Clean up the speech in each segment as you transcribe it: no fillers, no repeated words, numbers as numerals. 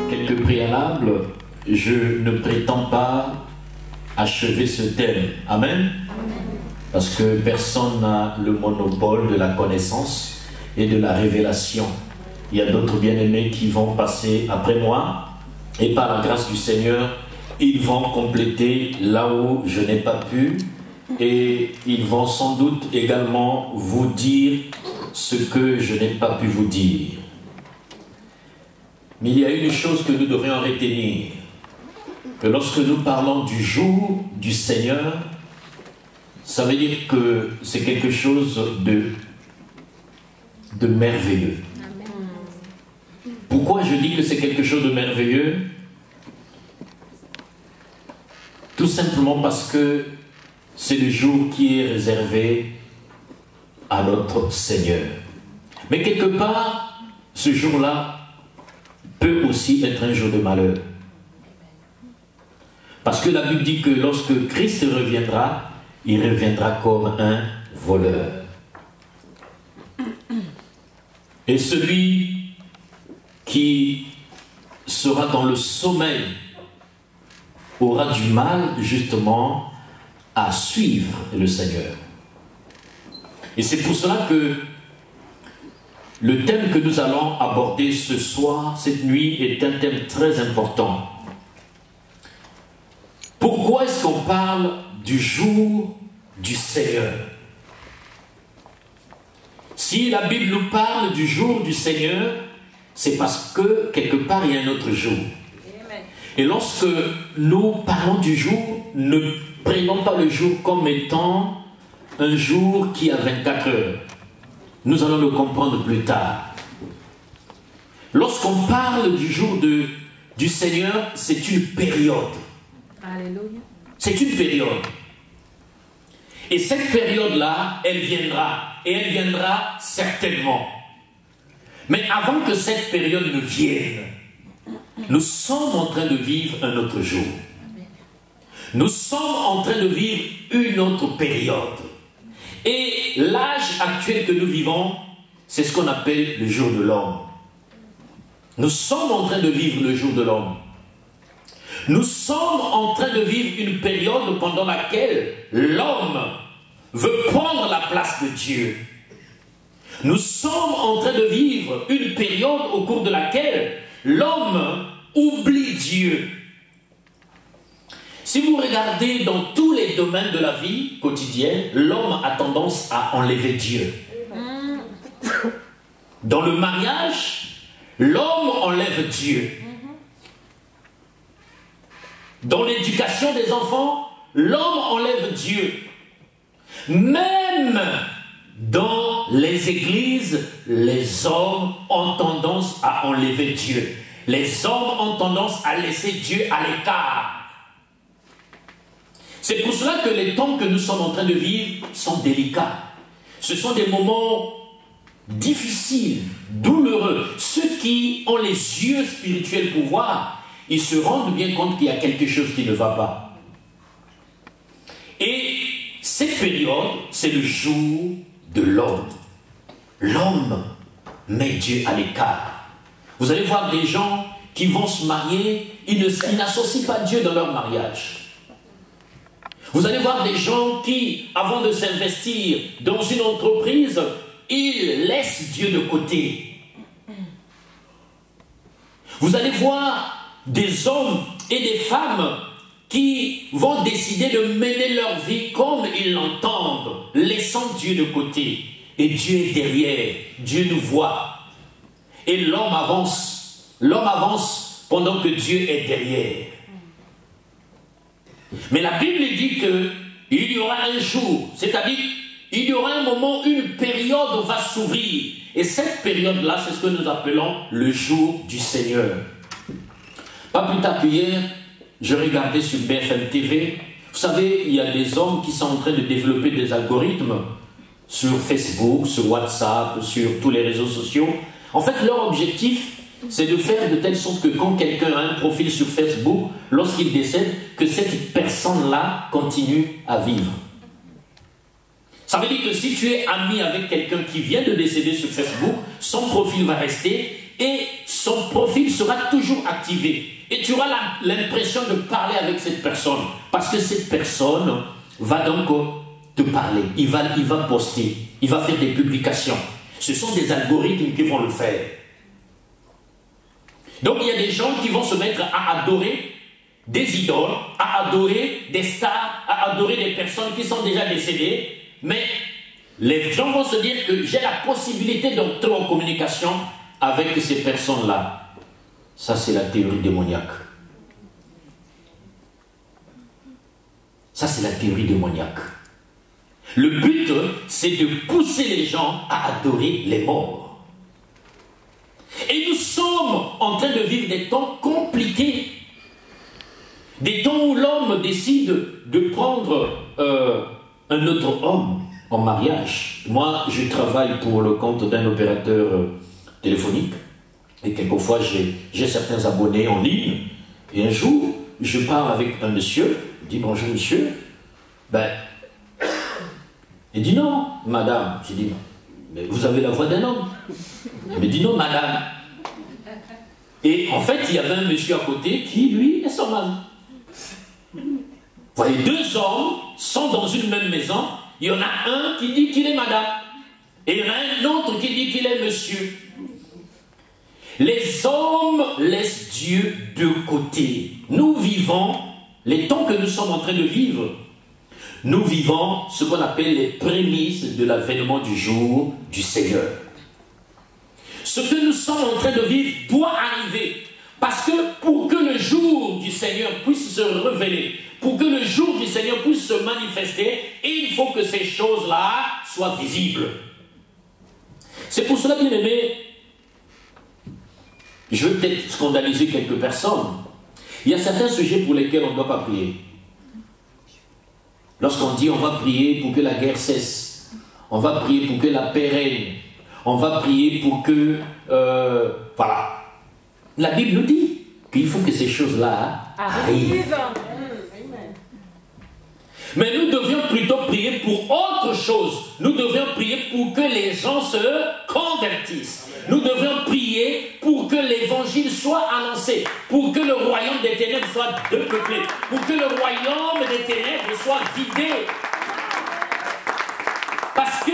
Quelques préalables, je ne prétends pas achever ce thème. Amen. Parce que personne n'a le monopole de la connaissance et de la révélation. Il y a d'autres bien-aimés qui vont passer après moi et par la grâce du Seigneur, ils vont compléter là où je n'ai pas pu et ils vont sans doute également vous dire ce que je n'ai pas pu vous dire. Mais il y a une chose que nous devrions retenir, que lorsque nous parlons du jour du Seigneur, ça veut dire que c'est quelque chose de merveilleux. Pourquoi je dis que c'est quelque chose de merveilleux? Tout simplement parce que c'est le jour qui est réservé à notre Seigneur. Mais quelque part, ce jour-là peut aussi être un jour de malheur. Parce que la Bible dit que lorsque Christ reviendra, il reviendra comme un voleur. Et celui qui sera dans le sommeil aura du mal justement à suivre le Seigneur. Et c'est pour cela que le thème que nous allons aborder ce soir, cette nuit, est un thème très important. Pourquoi est-ce qu'on parle du jour du Seigneur? Si la Bible nous parle du jour du Seigneur, c'est parce que quelque part il y a un autre jour. Et lorsque nous parlons du jour, ne prenons pas le jour comme étant un jour qui a 24 heures. Nous allons le comprendre plus tard. Lorsqu'on parle du jour du Seigneur, c'est une période. Alléluia. C'est une période. Et cette période-là, elle viendra. Et elle viendra certainement. Mais avant que cette période ne vienne, nous sommes en train de vivre un autre jour. Nous sommes en train de vivre une autre période. Et l'âge actuel que nous vivons, c'est ce qu'on appelle le jour de l'homme. Nous sommes en train de vivre le jour de l'homme. Nous sommes en train de vivre une période pendant laquelle l'homme veut prendre la place de Dieu. Nous sommes en train de vivre une période au cours de laquelle l'homme oublie Dieu. Si vous regardez dans tous les domaines de la vie quotidienne, l'homme a tendance à enlever Dieu. Dans le mariage, l'homme enlève Dieu. Dans l'éducation des enfants, l'homme enlève Dieu. Même dans les églises, les hommes ont tendance à enlever Dieu. Les hommes ont tendance à laisser Dieu à l'écart. C'est pour cela que les temps que nous sommes en train de vivre sont délicats. Ce sont des moments difficiles, douloureux. Ceux qui ont les yeux spirituels pour voir, ils se rendent bien compte qu'il y a quelque chose qui ne va pas. Et cette période, c'est le jour de l'homme. L'homme met Dieu à l'écart. Vous allez voir des gens qui vont se marier, ils n'associent pas Dieu dans leur mariage. Vous allez voir des gens qui, avant de s'investir dans une entreprise, ils laissent Dieu de côté. Vous allez voir des hommes et des femmes qui vont décider de mener leur vie comme ils l'entendent, laissant Dieu de côté. Et Dieu est derrière, Dieu nous voit. Et l'homme avance pendant que Dieu est derrière. Mais la Bible dit qu'il y aura un jour, c'est-à-dire il y aura un moment, une période va s'ouvrir. Et cette période-là, c'est ce que nous appelons le jour du Seigneur. Pas plus tard qu'hier, je regardais sur BFM TV. Vous savez, il y a des hommes qui sont en train de développer des algorithmes sur Facebook, sur WhatsApp, sur tous les réseaux sociaux. En fait, leur objectif, c'est de faire de telle sorte que quand quelqu'un a un profil sur Facebook, lorsqu'il décède, que cette personne-là continue à vivre. Ça Ça veut dire que si tu es ami avec quelqu'un qui vient de décéder sur Facebook, son profil va rester et son profil sera toujours activé. Et tu auras l'impression de parler avec cette personne. Parce que cette personne va donc te parler. Il va poster. Il va faire des publications. Ce sont des algorithmes qui vont le faire. Donc il y a des gens qui vont se mettre à adorer des idoles, à adorer des stars, à adorer des personnes qui sont déjà décédées. Mais les gens vont se dire que j'ai la possibilité d'entrer en communication avec ces personnes-là. Ça, c'est la théorie démoniaque. Ça, c'est la théorie démoniaque. Le but, c'est de pousser les gens à adorer les morts. Et nous sommes en train de vivre des temps compliqués. Des temps où l'homme décide de prendre un autre homme en mariage. Moi, je travaille pour le compte d'un opérateur téléphonique. Et quelquefois, j'ai certains abonnés en ligne. Et un jour, je parle avec un monsieur. Je dis, bonjour monsieur. Ben, il dit non, madame. Je dis, mais vous avez la voix d'un homme. Il me dit non, madame. Et en fait, il y avait un monsieur à côté qui, lui, est son mari. Vous voyez, deux hommes sont dans une même maison. Il y en a un qui dit qu'il est madame. Et il y en a un autre qui dit qu'il est monsieur. Les hommes laissent Dieu de côté. Nous vivons, les temps que nous sommes en train de vivre, nous vivons ce qu'on appelle les prémices de l'avènement du jour du Seigneur. Ce que nous sommes en train de vivre doit arriver. Parce que pour que le jour du Seigneur puisse se révéler, pour que le jour du Seigneur puisse se manifester, il faut que ces choses-là soient visibles. C'est pour cela, bien aimé, je vais peut-être scandaliser quelques personnes. Il y a certains sujets pour lesquels on ne doit pas prier. Lorsqu'on dit on va prier pour que la guerre cesse, on va prier pour que la paix règne, on va prier pour que... voilà. La Bible nous dit qu'il faut que ces choses-là arrivent. Mais nous devions plutôt prier pour autre chose. Nous devions prier pour que les gens se convertissent. Nous devions prier pour que l'évangile soit annoncé, pour que le royaume des ténèbres soit dépeuplé, pour que le royaume des ténèbres soit vidé. Parce que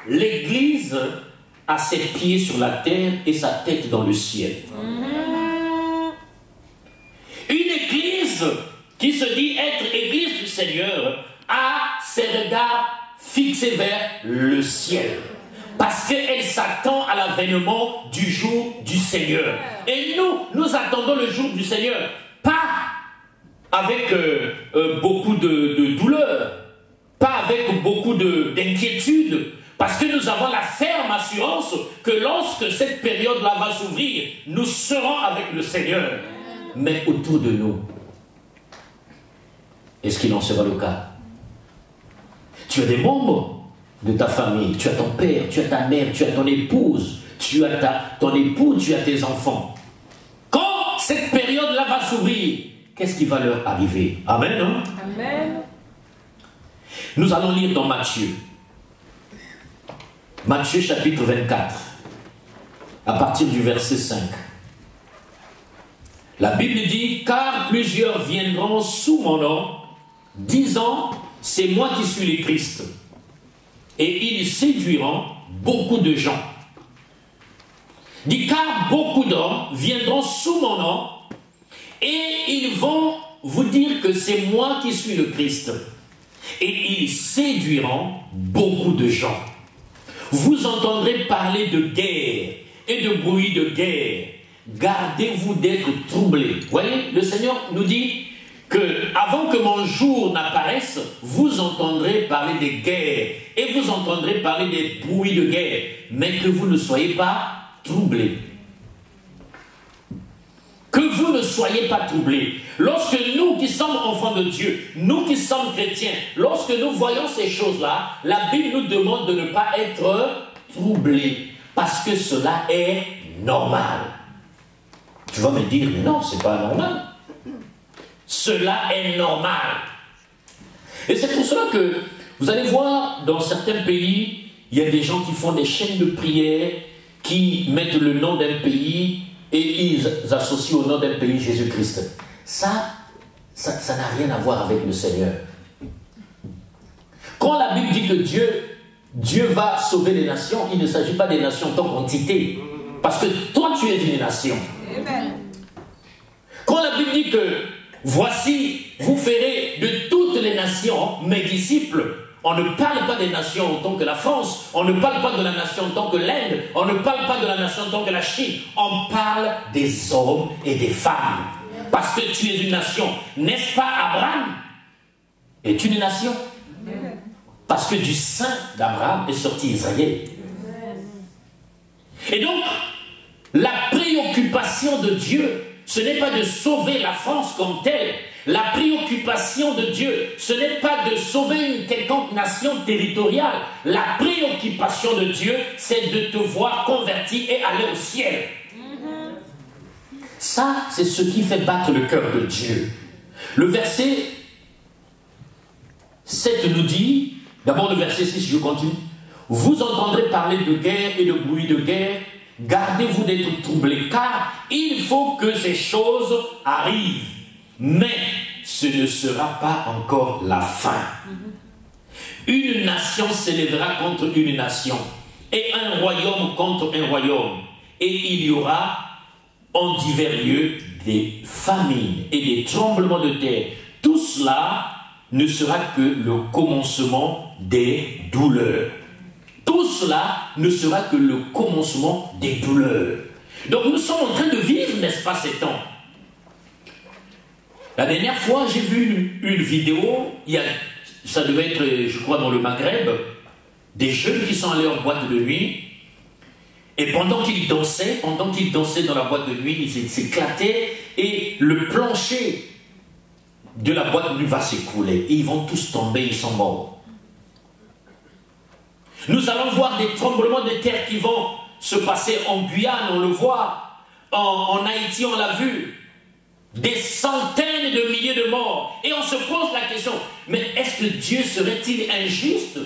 l'Église a ses pieds sur la terre et sa tête dans le ciel. Une Église qui se dit être Église du Seigneur a ses regards fixés vers le ciel. Parce qu'elle s'attend à l'avènement du jour du Seigneur. Et nous attendons le jour du Seigneur. Pas avec beaucoup de douleur, pas avec beaucoup d'inquiétude, parce que nous avons la ferme assurance que lorsque cette période-là va s'ouvrir, nous serons avec le Seigneur. Mais autour de nous, est-ce qu'il en sera le cas? Tu as des membres de ta famille, tu as ton père, tu as ta mère, tu as ton épouse, tu as ton époux, tu as tes enfants. Quand cette période-là va s'ouvrir, qu'est-ce qui va leur arriver? Amen, hein? Amen. Nous allons lire dans Matthieu. Matthieu chapitre 24, à partir du verset 5. La Bible dit, car plusieurs viendront sous mon nom, disant, c'est moi qui suis le Christ. Et ils séduiront beaucoup de gens. Dit, car beaucoup d'hommes viendront sous mon nom, et ils vont vous dire que c'est moi qui suis le Christ. Et ils séduiront beaucoup de gens. Vous entendrez parler de guerre et de bruit de guerre. Gardez-vous d'être troublés. Voyez, le Seigneur nous dit que avant que mon jour n'apparaisse, vous entendrez parler des guerres et vous entendrez parler des bruits de guerre, mais que vous ne soyez pas troublés. Que vous ne soyez pas troublés. Lorsque nous qui sommes enfants de Dieu, nous qui sommes chrétiens, lorsque nous voyons ces choses-là, la Bible nous demande de ne pas être troublés, parce que cela est normal. Tu vas me dire, mais non, c'est pas normal. Cela est normal. Et c'est pour cela que Vous allez voir, dans certains pays, il y a des gens qui font des chaînes de prière, qui mettent le nom d'un pays et ils associent au nom d'un pays Jésus-Christ. Ça n'a rien à voir avec le Seigneur. Quand la Bible dit que Dieu va sauver les nations, il ne s'agit pas des nations en tant qu'entité. Parce que toi, tu es une nation. Amen. Quand la Bible dit que voici, vous ferez de toutes les nations mes disciples, on ne parle pas des nations en tant que la France, on ne parle pas de la nation en tant que l'Inde, on ne parle pas de la nation en tant que la Chine, on parle des hommes et des femmes. Parce que tu es une nation. N'est-ce pas Abraham est une nation? Parce que du sein d'Abraham est sorti Israël. Et donc, la préoccupation de Dieu, ce n'est pas de sauver la France comme telle. La préoccupation de Dieu, ce n'est pas de sauver une quelconque nation territoriale. La préoccupation de Dieu, c'est de te voir converti et aller au ciel. Ça, c'est ce qui fait battre le cœur de Dieu. Le verset 7 nous dit, d'abord le verset 6, je continue. Vous entendrez parler de guerre et de bruit de guerre. Gardez-vous d'être troublés, car il faut que ces choses arrivent. Mais ce ne sera pas encore la fin. Une nation s'élèvera contre une nation, et un royaume contre un royaume. Et il y aura en divers lieux des famines et des tremblements de terre. Tout cela ne sera que le commencement des douleurs. Tout cela ne sera que le commencement des douleurs. Donc nous sommes en train de vivre, n'est-ce pas, ces temps. La dernière fois, j'ai vu une vidéo, ça devait être, je crois, dans le Maghreb, des jeunes qui sont allés en boîte de nuit, et pendant qu'ils dansaient dans la boîte de nuit, ils s'éclataient, et le plancher de la boîte de nuit va s'écrouler, et ils vont tous tomber, ils sont morts. Nous allons voir des tremblements de terre qui vont se passer en Guyane, on le voit, en Haïti, on l'a vu. Des centaines de milliers de morts. Et on se pose la question, mais est-ce que Dieu serait-il injuste?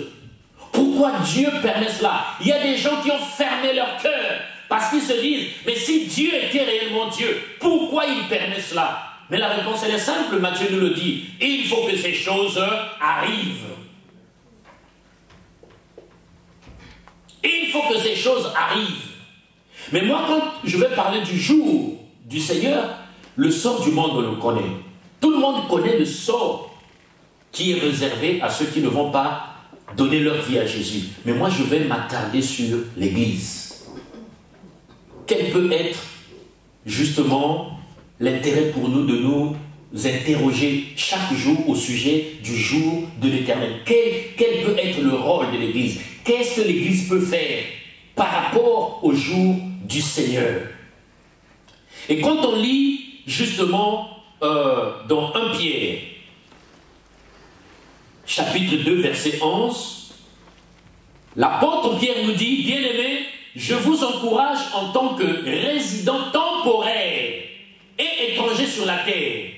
Pourquoi Dieu permet cela? Il y a des gens qui ont fermé leur cœur parce qu'ils se disent, mais si Dieu était réellement Dieu, pourquoi il permet cela? Mais la réponse elle est simple, Matthieu nous le dit, il faut que ces choses arrivent. Il faut que ces choses arrivent. Mais moi, quand je vais parler du jour du Seigneur, le sort du monde, on le connaît. Tout le monde connaît le sort qui est réservé à ceux qui ne vont pas donner leur vie à Jésus. Mais moi, je vais m'attarder sur l'Église. Quel peut être, justement, l'intérêt pour nous de nous interroger chaque jour au sujet du jour de l'Éternel? Quel peut être le rôle de l'Église? Qu'est-ce que l'Église peut faire par rapport au jour du Seigneur? Et quand on lit justement dans 1 Pierre, chapitre 2, verset 11, l'apôtre Pierre nous dit, bien-aimés, je vous encourage en tant que résidents temporaires et étrangers sur la terre,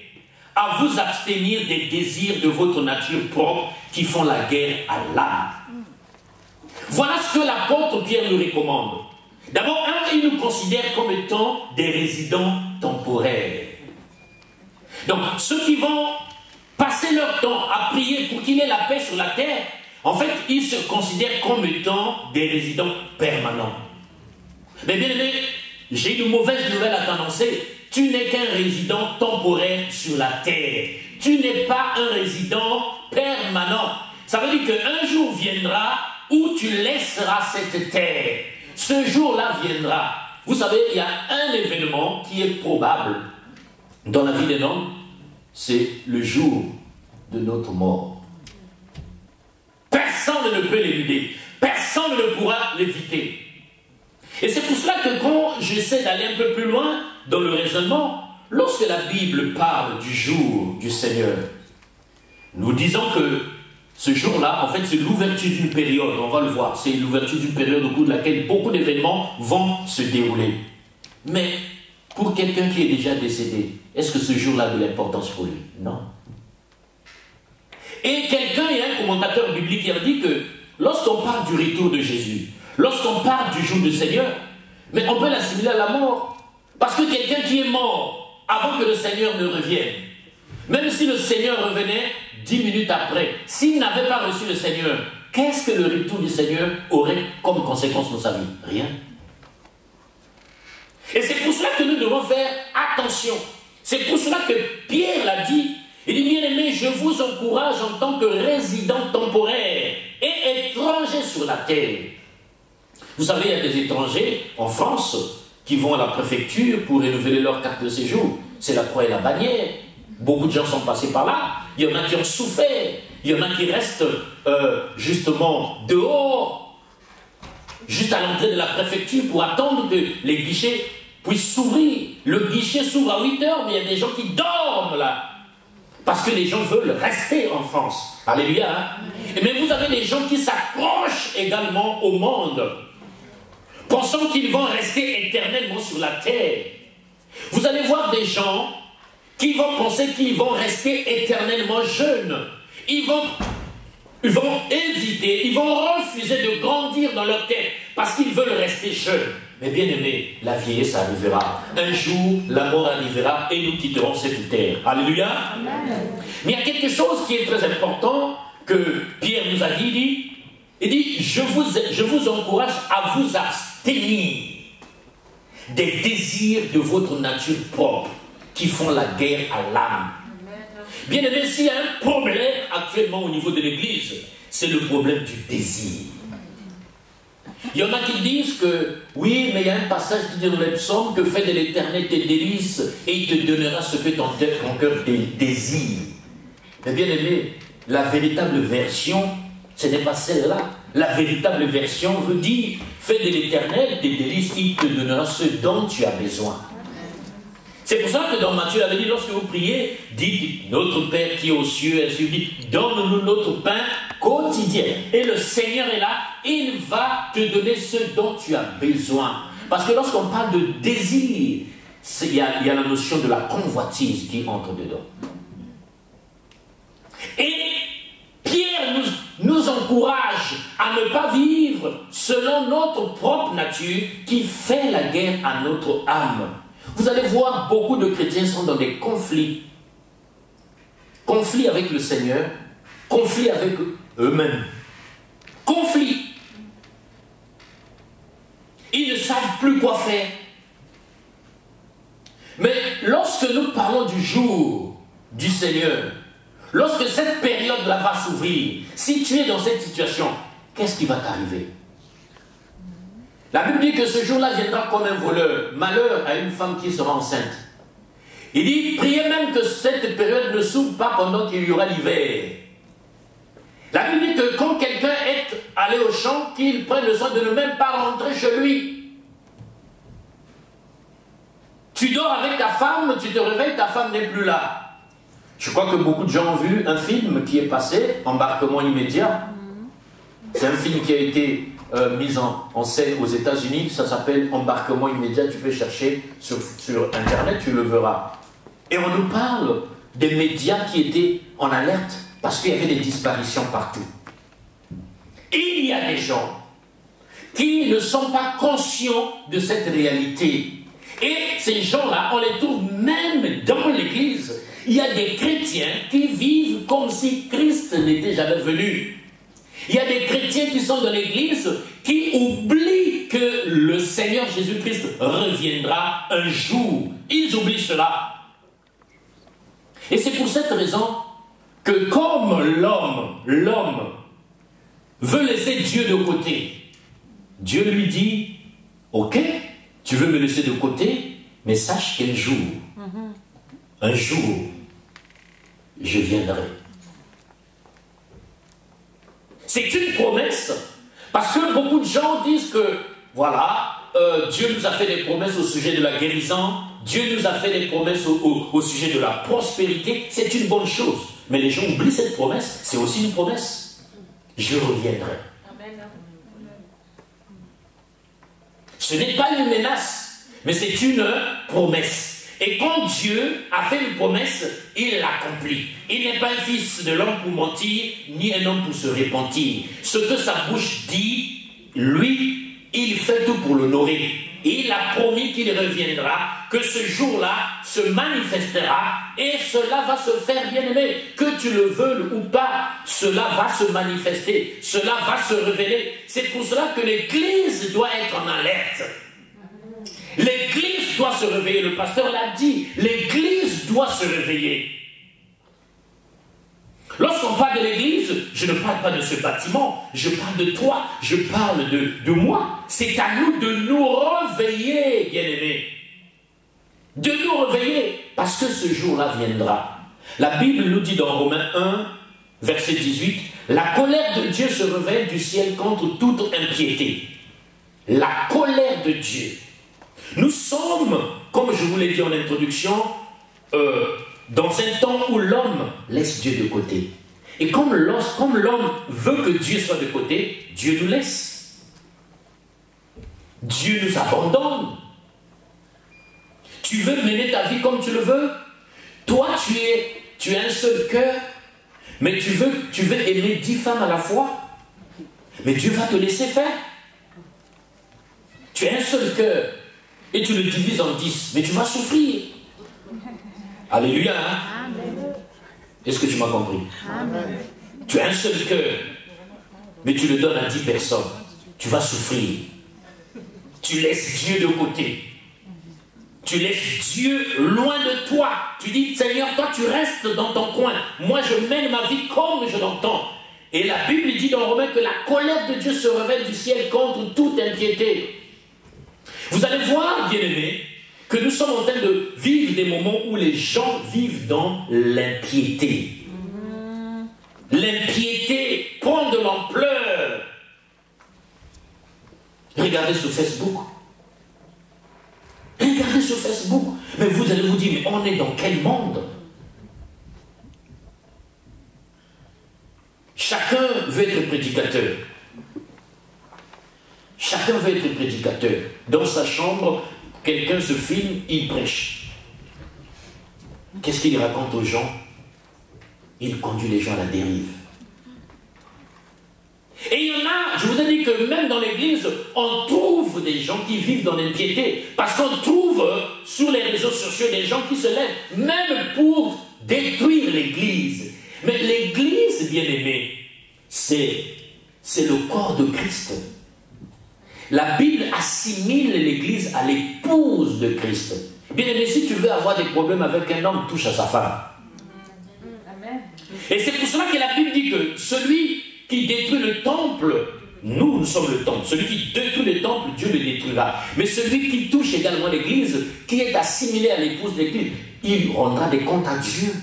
à vous abstenir des désirs de votre nature propre qui font la guerre à l'âme. Voilà ce que l'apôtre Pierre nous recommande. D'abord, il nous considère comme étant des résidents temporaires. Donc, ceux qui vont passer leur temps à prier pour qu'il ait la paix sur la terre, en fait, ils se considèrent comme étant des résidents permanents. Mais bien aimé, j'ai une mauvaise nouvelle à t'annoncer. Tu n'es qu'un résident temporaire sur la terre. Tu n'es pas un résident permanent. Ça veut dire qu'un jour viendra où tu laisseras cette terre. Ce jour-là viendra. Vous savez, il y a un événement qui est probable dans la vie d'un homme, c'est le jour de notre mort. Personne ne peut l'éluder. Personne ne pourra l'éviter. Et c'est pour cela que quand j'essaie d'aller un peu plus loin dans le raisonnement, lorsque la Bible parle du jour du Seigneur, nous disons que ce jour-là, en fait, c'est l'ouverture d'une période, on va le voir, c'est l'ouverture d'une période au cours de laquelle beaucoup d'événements vont se dérouler. Mais pour quelqu'un qui est déjà décédé, est-ce que ce jour-là a de l'importance pour lui? Non. Et quelqu'un, il y a un commentateur biblique biblique qui a dit que lorsqu'on parle du retour de Jésus, lorsqu'on parle du jour du Seigneur, mais on peut l'assimiler à la mort. Parce que quelqu'un qui est mort avant que le Seigneur ne revienne, même si le Seigneur revenait 10 minutes après, s'il n'avait pas reçu le Seigneur, qu'est-ce que le retour du Seigneur aurait comme conséquence dans sa vie? Rien. Et c'est pour cela que nous devons faire attention. C'est pour cela que Pierre l'a dit. Il dit, bien aimé, je vous encourage en tant que résident temporaire et étranger sur la terre. Vous savez, il y a des étrangers en France qui vont à la préfecture pour renouveler leur carte de séjour. C'est la croix et la bannière. Beaucoup de gens sont passés par là. Il y en a qui ont souffert. Il y en a qui restent justement dehors, juste à l'entrée de la préfecture pour attendre que les guichets puissent s'ouvrir. Le guichet s'ouvre à 8 heures, mais il y a des gens qui dorment là. Parce que les gens veulent rester en France. Alléluia. Hein? Mais vous avez des gens qui s'accrochent également au monde, pensant qu'ils vont rester éternellement sur la terre. Vous allez voir des gens qui vont penser qu'ils vont rester éternellement jeunes. Ils vont hésiter, ils vont refuser de grandir dans leur tête parce qu'ils veulent rester jeunes. Mais bien aimé, la vieillesse arrivera. Un jour, la mort arrivera et nous quitterons cette terre. Alléluia. Amen. Mais il y a quelque chose qui est très important que Pierre nous a dit. Il dit, je vous encourage à vous abstenir des désirs de votre nature propre qui font la guerre à l'âme. Bien aimé, s'il y a un problème actuellement au niveau de l'Église, c'est le problème du désir. Il y en a qui disent que, oui, mais il y a un passage qui dit dans les psaumes que fait de l'Éternel tes délices et il te donnera ce que ton cœur désire. Mais bien aimé, la véritable version, ce n'est pas celle-là. La véritable version veut dire, fais de l'Éternel tes délices, il te donnera ce dont tu as besoin. C'est pour ça que dans Matthieu, il avait dit, lorsque vous priez, dites, notre Père qui est aux cieux, ainsi dites, donne-nous notre pain quotidien. Et le Seigneur est là, il va te donner ce dont tu as besoin. Parce que lorsqu'on parle de désir, il y a la notion de la convoitise qui entre dedans. Et Pierre nous encourage à ne pas vivre selon notre propre nature qui fait la guerre à notre âme. Vous allez voir, beaucoup de chrétiens sont dans des conflits. Conflits avec le Seigneur, conflits avec eux-mêmes. Conflits. Ils ne savent plus quoi faire. Mais lorsque nous parlons du jour du Seigneur, lorsque cette période-là va s'ouvrir, si tu es dans cette situation, qu'est-ce qui va t'arriver? La Bible dit que ce jour-là viendra comme un voleur. Malheur à une femme qui sera enceinte. Il dit, priez même que cette période ne s'ouvre pas pendant qu'il y aura l'hiver. La Bible dit que quand quelqu'un est allé au champ, qu'il prenne le soin de ne même pas rentrer chez lui. Tu dors avec ta femme, tu te réveilles, ta femme n'est plus là. Je crois que beaucoup de gens ont vu un film qui est passé, Embarquement immédiat. C'est un film qui a été mise en scène aux États-Unis, ça s'appelle Embarquement immédiat, tu peux chercher sur Internet, tu le verras. Et on nous parle des médias qui étaient en alerte parce qu'il y avait des disparitions partout. Il y a des gens qui ne sont pas conscients de cette réalité. Et ces gens-là, on les trouve même dans l'Église. Il y a des chrétiens qui vivent comme si Christ n'était jamais venu. Il y a des chrétiens qui sont dans l'Église qui oublient que le Seigneur Jésus-Christ reviendra un jour. Ils oublient cela. Et c'est pour cette raison que comme l'homme veut laisser Dieu de côté, Dieu lui dit, ok, tu veux me laisser de côté, mais sache qu'un jour, un jour, je viendrai. C'est une promesse, parce que beaucoup de gens disent que, voilà, Dieu nous a fait des promesses au sujet de la guérison, Dieu nous a fait des promesses au sujet de la prospérité, c'est une bonne chose. Mais les gens oublient cette promesse, c'est aussi une promesse. Je reviendrai. Ce n'est pas une menace, mais c'est une promesse. Et quand Dieu a fait une promesse, il l'accomplit. Il n'est pas un fils de l'homme pour mentir, ni un homme pour se repentir. Ce que sa bouche dit, lui, il fait tout pour l'honorer. Et il a promis qu'il reviendra, que ce jour-là se manifestera, et cela va se faire, bien-aimé. Que tu le veuilles ou pas, cela va se manifester, cela va se révéler. C'est pour cela que l'Église doit être en alerte. L'Église doit se réveiller, le pasteur l'a dit, l'Église doit se réveiller. Lorsqu'on parle de l'Église, je ne parle pas de ce bâtiment, je parle de toi, je parle de moi. C'est à nous de nous réveiller, bien-aimés. De nous réveiller, parce que ce jour-là viendra. La Bible nous dit dans Romains 1, verset 18, « La colère de Dieu se révèle du ciel contre toute impiété. » La colère de Dieu. Nous sommes, comme je vous l'ai dit en introduction, dans un temps où l'homme laisse Dieu de côté. Et comme l'homme veut que Dieu soit de côté, Dieu nous laisse. Dieu nous abandonne. Tu veux mener ta vie comme tu le veux. Toi, tu as un seul cœur, mais tu veux aimer 10 femmes à la fois. Mais Dieu va te laisser faire. Tu as un seul cœur, et tu le divises en 10, mais tu vas souffrir. Alléluia, hein? Est-ce que tu m'as compris? Amen. Tu as un seul cœur, mais tu le donnes à 10 personnes. Tu vas souffrir. Tu laisses Dieu de côté. Tu laisses Dieu loin de toi. Tu dis, Seigneur, toi tu restes dans ton coin. Moi je mène ma vie comme je l'entends. Et la Bible dit dans Romains que la colère de Dieu se révèle du ciel contre toute impiété. Vous allez voir, bien-aimés, que nous sommes en train de vivre des moments où les gens vivent dans l'impiété. L'impiété prend de l'ampleur. Regardez sur Facebook. Regardez sur Facebook. Mais vous allez vous dire, mais on est dans quel monde? Chacun veut être prédicateur. Chacun veut être prédicateur. Dans sa chambre, quelqu'un se filme, il prêche. Qu'est-ce qu'il raconte aux gens? Il conduit les gens à la dérive. Et il y en a, je vous ai dit que même dans l'église, on trouve des gens qui vivent dans l'impiété. Parce qu'on trouve sur les réseaux sociaux des gens qui se lèvent, même pour détruire l'église. Mais l'église, bien aimée, c'est le corps de Christ. La Bible assimile l'église à l'épouse de Christ. Bien aimé, si tu veux avoir des problèmes avec un homme, touche à sa femme. Amen. Et c'est pour cela que la Bible dit que celui qui détruit le temple, nous sommes le temple. Celui qui détruit le temple, Dieu le détruira. Mais celui qui touche également l'église, qui est assimilé à l'épouse de l'église, il rendra des comptes à Dieu.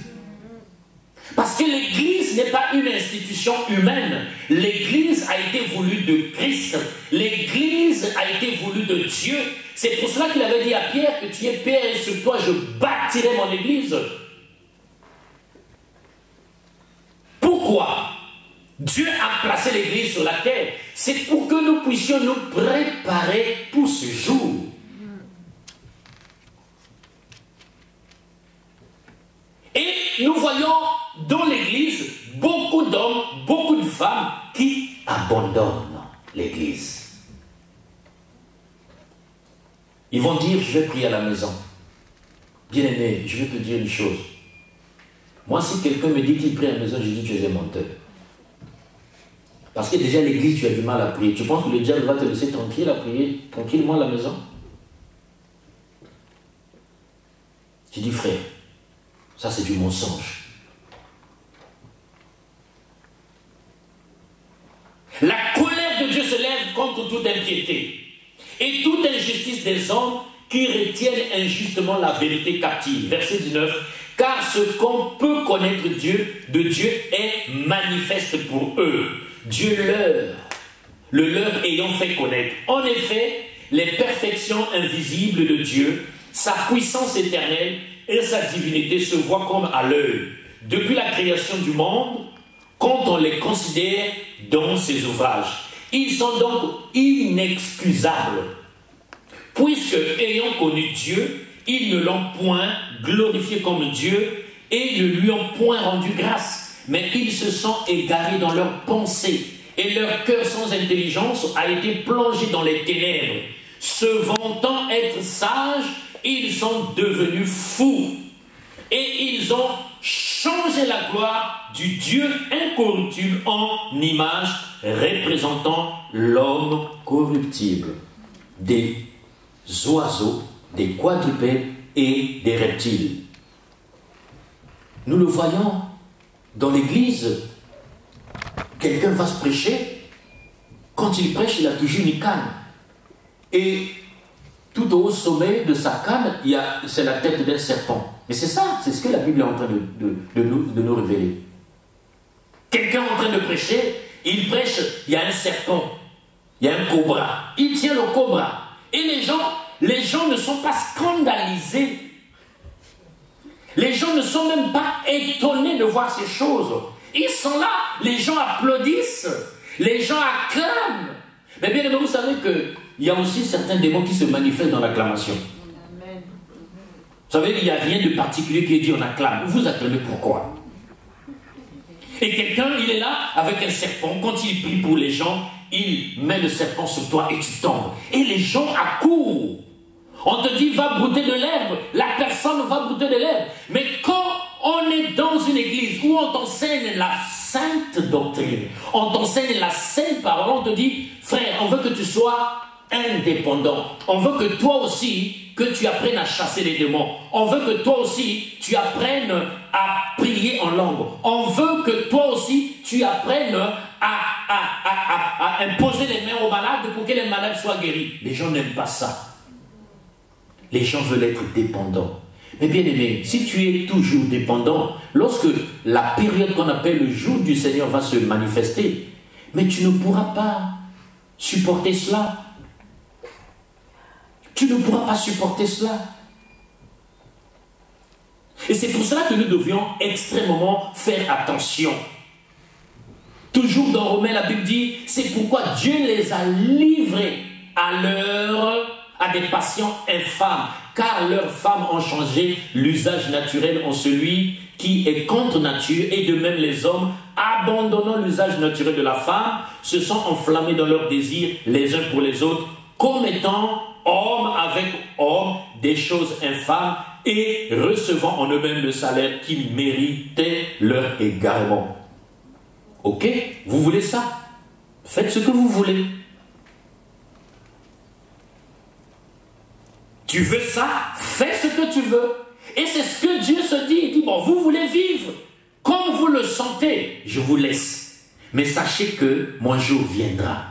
Parce que l'église n'est pas une institution humaine. L'église a été voulue de Christ. L'église a été voulue de Dieu. C'est pour cela qu'il avait dit à Pierre que tu es Pierre et sur toi je bâtirai mon église. Pourquoi Dieu a placé l'église sur la terre? C'est pour que nous puissions nous préparer pour ce jour. Et nous voyons dans l'église beaucoup d'hommes, beaucoup de femmes qui abandonnent l'église. Ils vont dire, je vais prier à la maison. Bien-aimé, je vais te dire une chose. Moi, si quelqu'un me dit qu'il prie à la maison, je dis, tu es un menteur. Parce que déjà, l'église, tu as du mal à prier. Tu penses que le diable va te laisser tranquille à prier, tranquillement à la maison? Je dis, frère, ça c'est du mensonge. La colère de Dieu se lève contre toute impiété et toute injustice des hommes qui retiennent injustement la vérité captive. Verset 19. Car ce qu'on peut connaître de Dieu est manifeste pour eux. Dieu le leur ayant fait connaître. En effet, les perfections invisibles de Dieu, sa puissance éternelle et sa divinité se voient comme à l'œil. Depuis la création du monde, quand on les considère dans ses ouvrages, ils sont donc inexcusables. Puisque, ayant connu Dieu, Ils ne l'ont point glorifié comme Dieu et ne lui ont point rendu grâce. Mais ils se sont égarés dans leurs pensées et leur cœur sans intelligence a été plongé dans les ténèbres. Se vantant être sages, ils sont devenus fous et ils ont changé la gloire du Dieu incorruptible en image représentant l'homme corruptible, des oiseaux, des quadrupèdes et des reptiles. Nous le voyons dans l'église. Quelqu'un va se prêcher. Quand il prêche, il a toujours une canne. Et tout au sommet de sa canne, c'est la tête d'un serpent. Mais c'est ça, c'est ce que la Bible est en train de nous révéler. Quelqu'un est en train de prêcher, il prêche, il y a un serpent, il y a un cobra. Il tient le cobra. Et les gens ne sont pas scandalisés. Les gens ne sont même pas étonnés de voir ces choses. Ils sont là, les gens applaudissent, les gens acclament. Mais bien évidemment, vous savez qu'il y a aussi certains démons qui se manifestent dans l'acclamation. Vous savez, il n'y a rien de particulier qui est dit on acclame. Vous acclamez pourquoi? Et quelqu'un, il est là avec un serpent. Quand il prie pour les gens, il met le serpent sur toi et tu tombes. Et les gens accourent. On te dit, va brouter de l'herbe. La personne va brouter de l'herbe. Mais quand on est dans une église où on t'enseigne la sainte doctrine, on t'enseigne la sainte parole, on te dit, frère, on veut que tu sois indépendant. On veut que toi aussi, que tu apprennes à chasser les démons. On veut que toi aussi, tu apprennes à prier en langue. On veut que toi aussi, tu apprennes à imposer les mains aux malades pour que les malades soient guéris. Les gens n'aiment pas ça. Les gens veulent être dépendants. Mais bien aimé, si tu es toujours dépendant, lorsque la période qu'on appelle le jour du Seigneur va se manifester, mais tu ne pourras pas supporter cela. Tu ne pourras pas supporter cela. Et c'est pour cela que nous devions extrêmement faire attention. Toujours dans Romains, la Bible dit, c'est pourquoi Dieu les a livrés à des passions infâmes, car leurs femmes ont changé l'usage naturel en celui qui est contre nature, et de même les hommes, abandonnant l'usage naturel de la femme, se sont enflammés dans leurs désirs les uns pour les autres, commettant homme avec homme des choses infâmes et recevant en eux-mêmes le salaire qu'ils méritaient leur égarement. Ok? Vous voulez ça? Faites ce que vous voulez. Tu veux ça? Fais ce que tu veux. Et c'est ce que Dieu se dit. Il dit, bon, vous voulez vivre comme vous le sentez, je vous laisse. Mais sachez que mon jour viendra.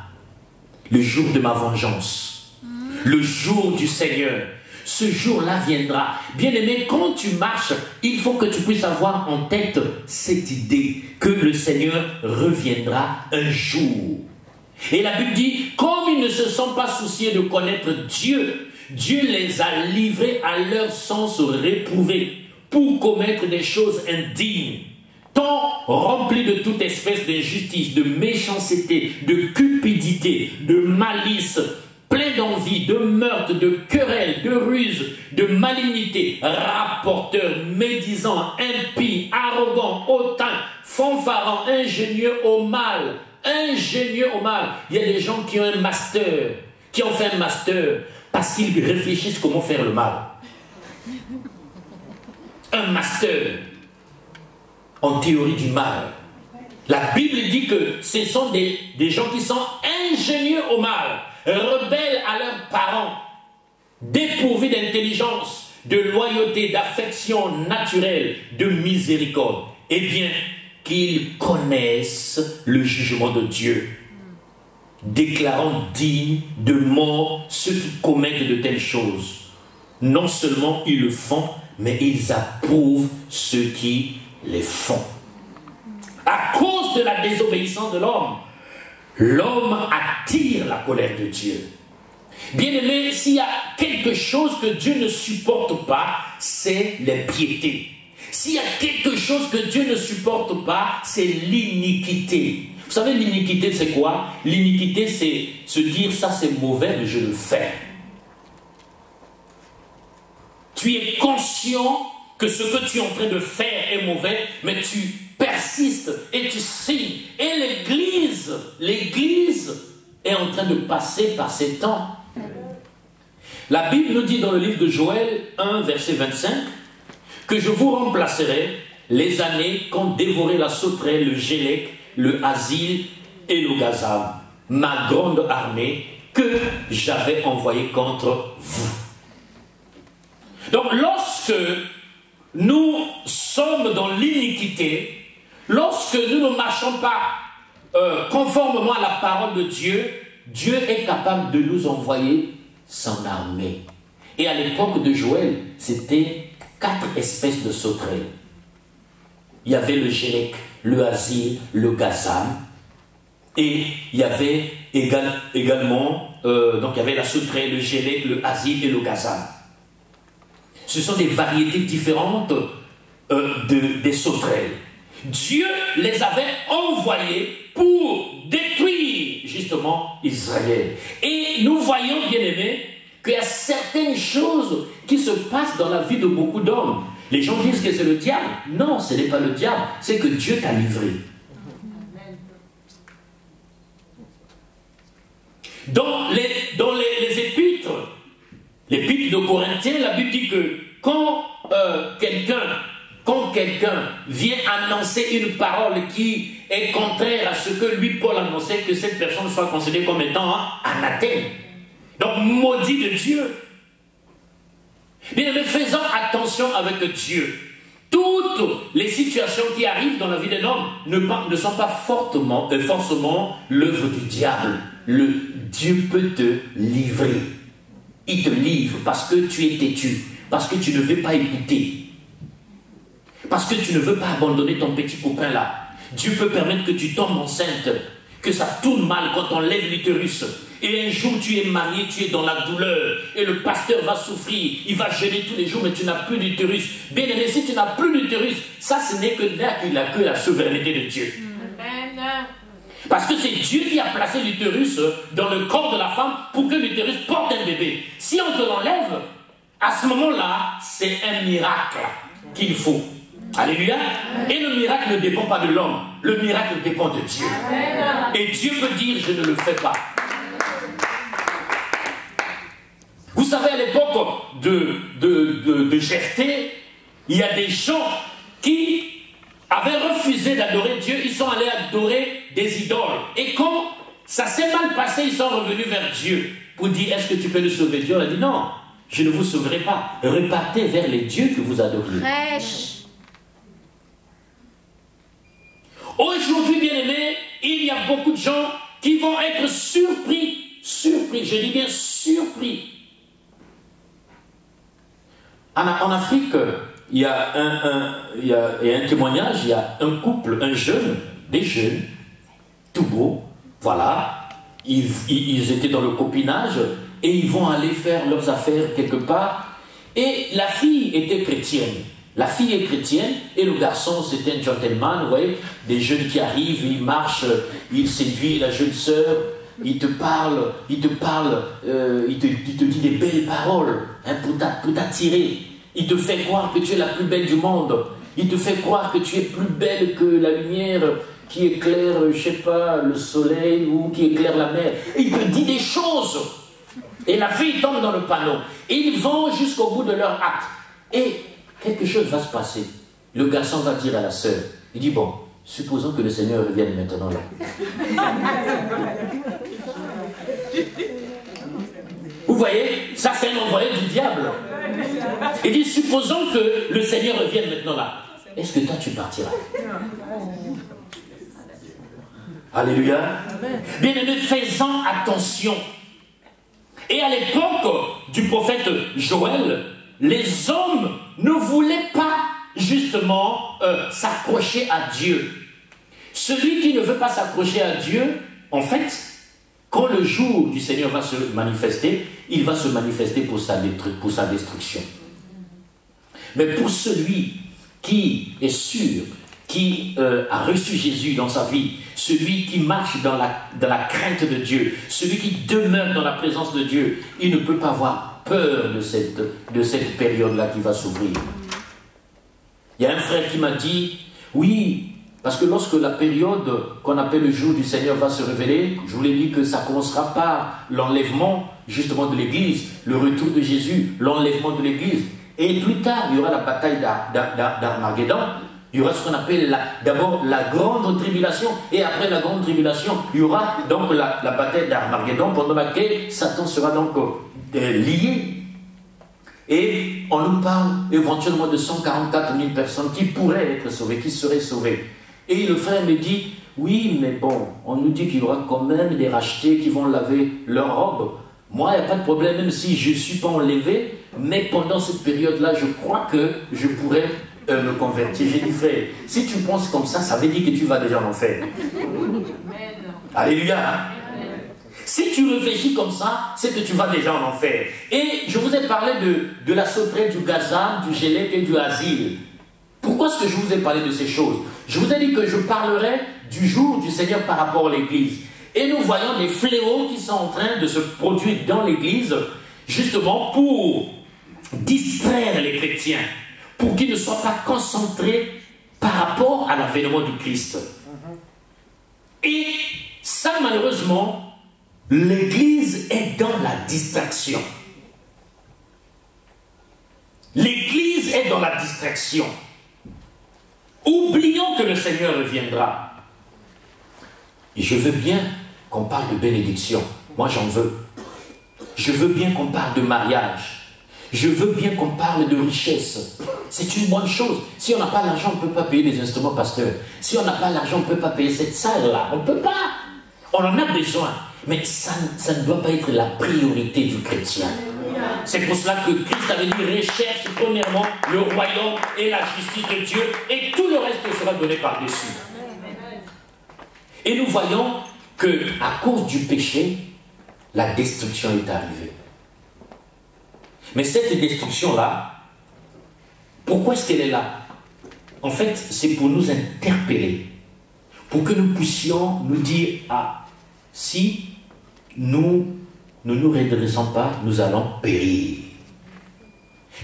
Le jour de ma vengeance. Le jour du Seigneur. Ce jour-là viendra. Bien-aimé, quand tu marches, il faut que tu puisses avoir en tête cette idée que le Seigneur reviendra un jour. Et la Bible dit, comme ils ne se sont pas souciés de connaître Dieu, Dieu les a livrés à leur sens réprouvé pour commettre des choses indignes, tant remplis de toute espèce d'injustice, de méchanceté, de cupidité, de malice, plein d'envie, de meurtre, de querelles, de ruse, de malignité, rapporteurs, médisants, impies, arrogants, hautains, fanfarons, ingénieux au mal. Ingénieux au mal. Il y a des gens qui ont un master, qui ont fait un master parce qu'ils réfléchissent comment faire le mal. Un master en théorie du mal. La Bible dit que ce sont des gens qui sont ingénieux au mal, rebelles à leurs parents, dépourvus d'intelligence, de loyauté, d'affection naturelle, de miséricorde. Eh bien, qu'ils connaissent le jugement de Dieu, déclarant dignes de mort ceux qui commettent de telles choses. Non seulement ils le font, mais ils approuvent ceux qui les font. À cause de la désobéissance de l'homme, l'homme attire la colère de Dieu. Bien-aimé, s'il y a quelque chose que Dieu ne supporte pas, c'est l'impiété. S'il y a quelque chose que Dieu ne supporte pas, c'est l'iniquité. Vous savez, l'iniquité, c'est quoi? L'iniquité, c'est se dire, ça c'est mauvais, mais je le fais. Tu es conscient que ce que tu es en train de faire est mauvais, mais tu persistes et tu signes. Et l'Église est en train de passer par ces temps. La Bible nous dit dans le livre de Joël 1, verset 25, que je vous remplacerai les années qu'ont dévoré la sauterelle, le gélec, le asile et le gazam, ma grande armée que j'avais envoyée contre vous. Donc lorsque nous sommes dans l'iniquité, lorsque nous ne marchons pas conformément à la parole de Dieu, Dieu est capable de nous envoyer son armée. Et à l'époque de Joël, c'était 4 espèces de sauterelles. Il y avait le gélec, le asile, le gazam, et il y avait également, donc il y avait la sauterelle, le gélec, le asile et le gazam. Ce sont des variétés différentes des sauterelles. Dieu les avait envoyées pour détruire justement Israël. Et nous voyons, bien aimés, qu'il y a certaines choses qui se passent dans la vie de beaucoup d'hommes. Les gens disent que c'est le diable. Non, ce n'est pas le diable, c'est que Dieu t'a livré. Dans les épîtres, l'épître de Corinthiens, la Bible dit que quand quelqu'un vient annoncer une parole qui est contraire à ce que lui, Paul, annonçait, que cette personne soit considérée comme étant anathème. Donc, maudit de Dieu. Bien, mais faisons attention avec Dieu. Toutes les situations qui arrivent dans la vie d'un homme ne sont pas forcément l'œuvre du diable. Dieu peut te livrer. Il te livre parce que tu es têtu, parce que tu ne veux pas écouter, parce que tu ne veux pas abandonner ton petit copain là. Dieu peut permettre que tu tombes enceinte, que ça tourne mal quand on lève l'utérus. Et un jour tu es marié, tu es dans la douleur, et le pasteur va souffrir, il va jeûner tous les jours, mais tu n'as plus d'utérus. Bien aimé, si tu n'as plus d'utérus, ça ce n'est que là qu'il a que la souveraineté de Dieu. Amen. Parce que c'est Dieu qui a placé l'utérus dans le corps de la femme pour que l'utérus porte un bébé. Si on te l'enlève, à ce moment-là, c'est un miracle qu'il faut. Alléluia. Et le miracle ne dépend pas de l'homme, le miracle dépend de Dieu. Et Dieu peut dire, je ne le fais pas. Vous savez, à l'époque de Jephthé, il y a des gens qui avaient refusé d'adorer Dieu, ils sont allés adorer des idoles. Et quand ça s'est mal passé, ils sont revenus vers Dieu pour dire, est-ce que tu peux nous sauver? Dieu a dit, non, je ne vous sauverai pas. Repartez vers les dieux que vous adorez. Fraîche. Aujourd'hui, bien aimés, il y a beaucoup de gens qui vont être surpris, je dis bien surpris. En Afrique, il y a un témoignage, il y a un couple, des jeunes, tout beau, voilà, ils étaient dans le copinage et ils vont aller faire leurs affaires quelque part. Et la fille était chrétienne. La fille est chrétienne et le garçon c'était un gentleman, vous voyez, des jeunes qui arrivent, ils marchent, ils séduisent la jeune sœur, il te dit des belles paroles hein, pour t'attirer. Il te fait croire que tu es la plus belle du monde. Il te fait croire que tu es plus belle que la lumière qui éclaire, je ne sais pas, le soleil ou qui éclaire la mer. Et il te dit des choses. Et la fille tombe dans le panneau. Et ils vont jusqu'au bout de leur acte. Et quelque chose va se passer. Le garçon va dire à la sœur, il dit, bon, supposons que le Seigneur revienne maintenant là. Vous voyez, ça c'est un envoyé du diable. Il dit, supposons que le Seigneur revienne maintenant là. Est-ce que toi tu partiras? Alléluia. Bien aimé, faisons attention. Et à l'époque du prophète Joël, les hommes ne voulaient pas justement s'accrocher à Dieu. Celui qui ne veut pas s'accrocher à Dieu, en fait, quand le jour du Seigneur va se manifester, il va se manifester pour sa destruction. Mais pour celui qui est sûr, qui a reçu Jésus dans sa vie, celui qui marche dans la crainte de Dieu, celui qui demeure dans la présence de Dieu, il ne peut pas avoir pas peur de cette période-là qui va s'ouvrir. Il y a un frère qui m'a dit, oui, parce que lorsque la période qu'on appelle le jour du Seigneur va se révéler, je vous l'ai dit que ça commencera par l'enlèvement justement de l'Église, le retour de Jésus, l'enlèvement de l'Église. Et plus tard, il y aura la bataille d'Armageddon. Il y aura ce qu'on appelle d'abord la grande tribulation. Et après la grande tribulation, il y aura donc la bataille d'Armageddon pendant laquelle Satan sera donc lié. Et on nous parle éventuellement de 144 000 personnes qui pourraient être sauvées, qui seraient sauvées. Et le frère me dit, oui, mais bon, on nous dit qu'il y aura quand même des rachetés qui vont laver leurs robes. Moi, il n'y a pas de problème, même si je ne suis pas enlevé, mais pendant cette période-là, je crois que je pourrais me convertir. J'ai dit, frère, si tu penses comme ça veut dire que tu vas déjà en enfer. Alléluia. Hein? Si tu réfléchis comme ça, c'est que tu vas déjà en enfer. Et je vous ai parlé de la sauterelle, du gazam, du gélèque et du asile. Pourquoi est-ce que je vous ai parlé de ces choses? Je vous ai dit que je parlerai du jour du Seigneur par rapport à l'Église. Et nous voyons des fléaux qui sont en train de se produire dans l'Église, justement pour distraire les chrétiens, pour qu'ils ne soient pas concentrés par rapport à l'avènement du Christ. Et ça, malheureusement, l'Église est dans la distraction. L'Église est dans la distraction. Oublions que le Seigneur reviendra. Et je veux bien qu'on parle de bénédiction. Moi, j'en veux. Je veux bien qu'on parle de mariage. Je veux bien qu'on parle de richesse. C'est une bonne chose. Si on n'a pas l'argent, on ne peut pas payer les instruments pasteurs. Si on n'a pas l'argent, on ne peut pas payer cette salle-là. On ne peut pas. On en a besoin. Mais ça ne doit pas être la priorité du chrétien. C'est pour cela que Christ avait dit, recherche premièrement le royaume et la justice de Dieu, et tout le reste sera donné par-dessus. Et nous voyons que à cause du péché, la destruction est arrivée. Mais cette destruction-là, pourquoi est-ce qu'elle est là? En fait, c'est pour nous interpeller, pour que nous puissions nous dire, ah, si nous ne nous redressons pas, nous allons périr.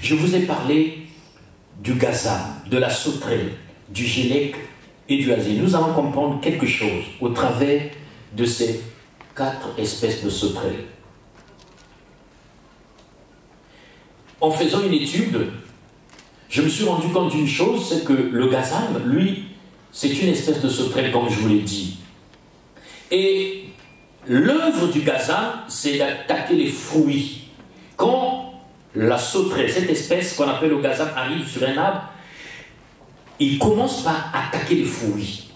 Je vous ai parlé du gazam, de la sauterelle, du gélèque et du asile. Nous allons comprendre quelque chose au travers de ces 4 espèces de sauterelles. En faisant une étude, je me suis rendu compte d'une chose, c'est que le gazam, lui, c'est une espèce de sauterelle, comme je vous l'ai dit. Et l'œuvre du gazam, c'est d'attaquer les fruits. Quand la sauterelle, cette espèce qu'on appelle le gazam, arrive sur un arbre, il commence par attaquer les fruits.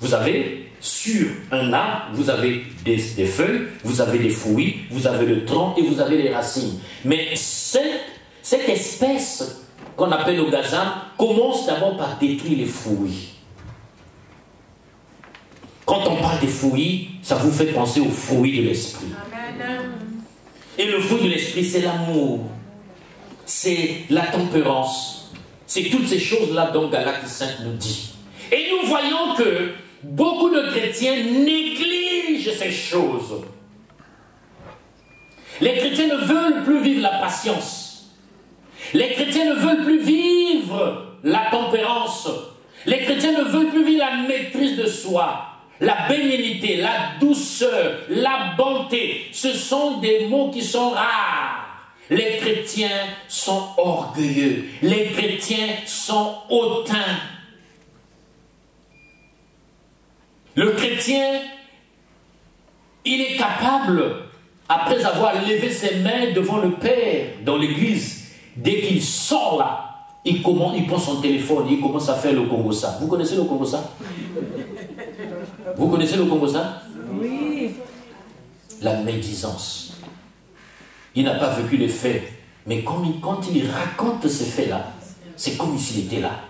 Vous avez, sur un arbre, vous avez des feuilles, vous avez des fruits, vous avez le tronc et vous avez les racines. Mais cette espèce qu'on appelle le gazam commence d'abord par détruire les fruits. Quand on parle des fruits, ça vous fait penser aux fruits de l'esprit. Et le fruit de l'esprit, c'est l'amour, c'est la tempérance, c'est toutes ces choses-là dont Galates 5 nous dit. Et nous voyons que beaucoup de chrétiens négligent ces choses. Les chrétiens ne veulent plus vivre la patience. Les chrétiens ne veulent plus vivre la tempérance. Les chrétiens ne veulent plus vivre la maîtrise de soi. La bénignité, la douceur, la bonté, ce sont des mots qui sont rares. Les chrétiens sont orgueilleux. Les chrétiens sont hautains. Le chrétien, il est capable, après avoir levé ses mains devant le Père dans l'église, dès qu'il sort là, il prend son téléphone, il commence à faire le Congo-ça. Vous connaissez le Congo-ça? Vous connaissez le Congo-ça? Oui. La médisance. Il n'a pas vécu les faits, mais quand il raconte ces faits-là, c'est comme s'il était là.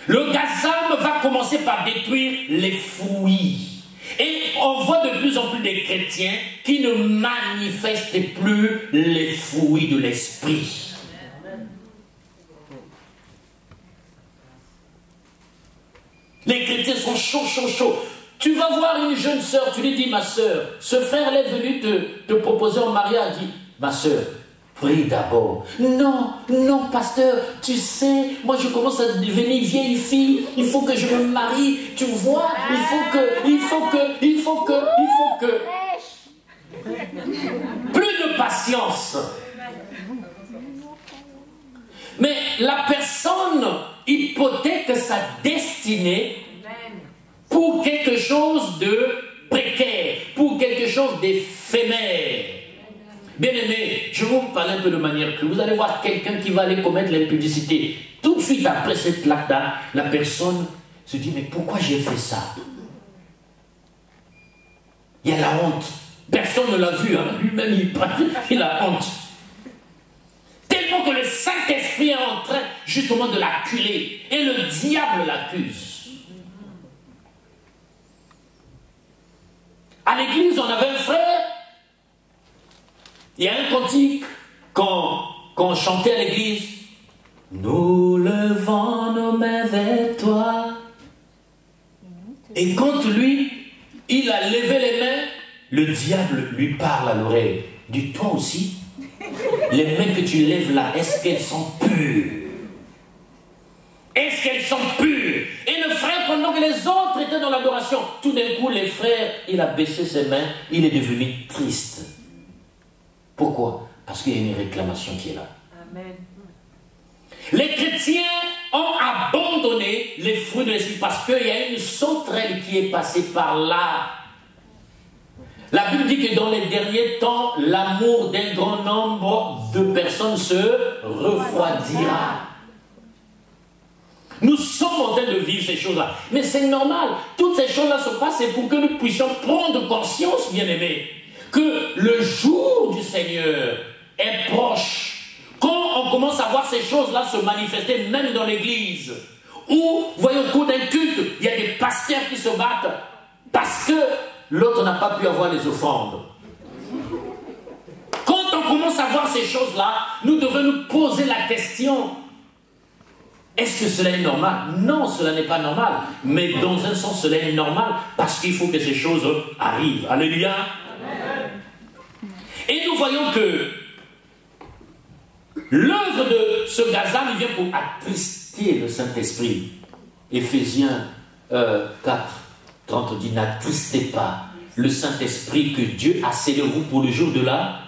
Le gazam va commencer par détruire les fruits. Et on voit de plus en plus des chrétiens qui ne manifestent plus les fruits de l'esprit. Les chrétiens sont chauds. Tu vas voir une jeune sœur, tu lui dis, ma sœur, ce frère est venu te proposer en mariage. Dis, ma sœur, prie d'abord. Non, non, pasteur, tu sais, moi je commence à devenir vieille fille, il faut que je me marie, tu vois, il faut que. Plus de patience. Mais la personne hypothèque sa destinée pour quelque chose de précaire, pour quelque chose d'éphémère. Bien aimé, je vais vous parler un peu de manière que vous allez voir quelqu'un qui va aller commettre l'impudicité. Tout de suite après cette acte-là, la personne se dit, mais pourquoi j'ai fait ça? Il y a la honte. Personne ne l'a vu, hein. Lui-même il a honte. Tellement que le Saint-Esprit est en train justement de l'acculer. Et le diable l'accuse. À l'église, on avait un frère. Il y a un cantique qu'on chantait à l'église. Nous levons nos mains vers toi. Et quand lui, il a levé les mains, le diable lui parle à l'oreille. Dis, toi aussi, les mains que tu lèves là, est-ce qu'elles sont pures? Est-ce qu'elles sont pures? Et le frère, pendant que les autres étaient dans l'adoration, tout d'un coup, les frères, il a baissé ses mains, il est devenu triste. Pourquoi? Parce qu'il y a une réclamation qui est là. Amen. Les chrétiens ont abandonné les fruits de l'esprit parce qu'il y a une sauterelle qui est passée par là. La Bible dit que dans les derniers temps, l'amour d'un grand nombre de personnes se refroidira. Nous sommes en train de vivre ces choses-là. Mais c'est normal. Toutes ces choses-là se passent pour que nous puissions prendre conscience, bien-aimés, que le jour du Seigneur est proche. Quand on commence à voir ces choses-là se manifester, même dans l'église, où, voyez, au cours d'un culte, il y a des pasteurs qui se battent parce que l'autre n'a pas pu avoir les offrandes. Quand on commence à voir ces choses-là, nous devons nous poser la question, est-ce que cela est normal? Non, cela n'est pas normal. Mais dans un sens, cela est normal parce qu'il faut que ces choses arrivent. Alléluia. Et nous voyons que l'œuvre de ce Gazam, il vient pour attrister le Saint-Esprit. Éphésiens 4, 30 dit, n'attristez pas le Saint-Esprit que Dieu a scellé vous pour le jour de la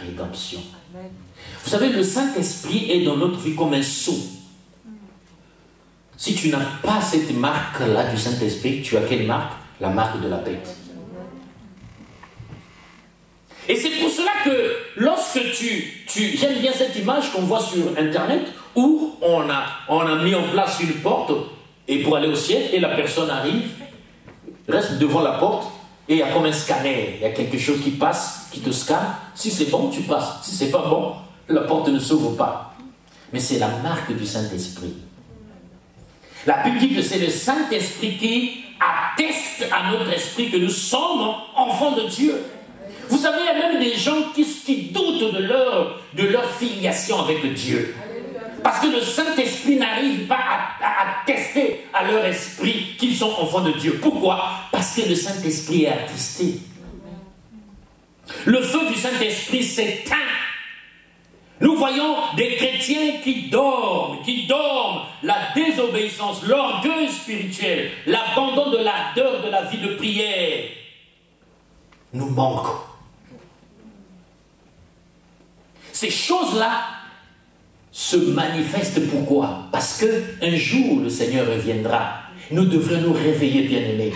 rédemption. Vous savez, le Saint-Esprit est dans notre vie comme un sceau. Si tu n'as pas cette marque-là du Saint-Esprit, tu as quelle marque? La marque de la bête. Et c'est pour cela que lorsque j'aime bien cette image qu'on voit sur Internet, où on a mis en place une porte et pour aller au ciel, et la personne arrive, reste devant la porte, et il y a comme un scanner, il y a quelque chose qui passe, qui te scanne. Si c'est bon, tu passes. Si c'est pas bon, la porte ne s'ouvre pas. Mais c'est la marque du Saint-Esprit. La Bible dit que c'est le Saint-Esprit qui atteste à notre esprit que nous sommes enfants de Dieu. Vous savez, il y a même des gens qui doutent de leur filiation avec Dieu. Parce que le Saint-Esprit n'arrive pas à attester à leur esprit qu'ils sont enfants de Dieu. Pourquoi? Parce que le Saint-Esprit est attristé. Le feu du Saint-Esprit s'éteint. Nous voyons des chrétiens qui dorment, la désobéissance, l'orgueil spirituel, l'abandon de l'ardeur de la vie de prière nous manquent. Ces choses-là se manifestent pourquoi? Parce qu'un jour le Seigneur reviendra. Nous devrions nous réveiller, bien-aimés.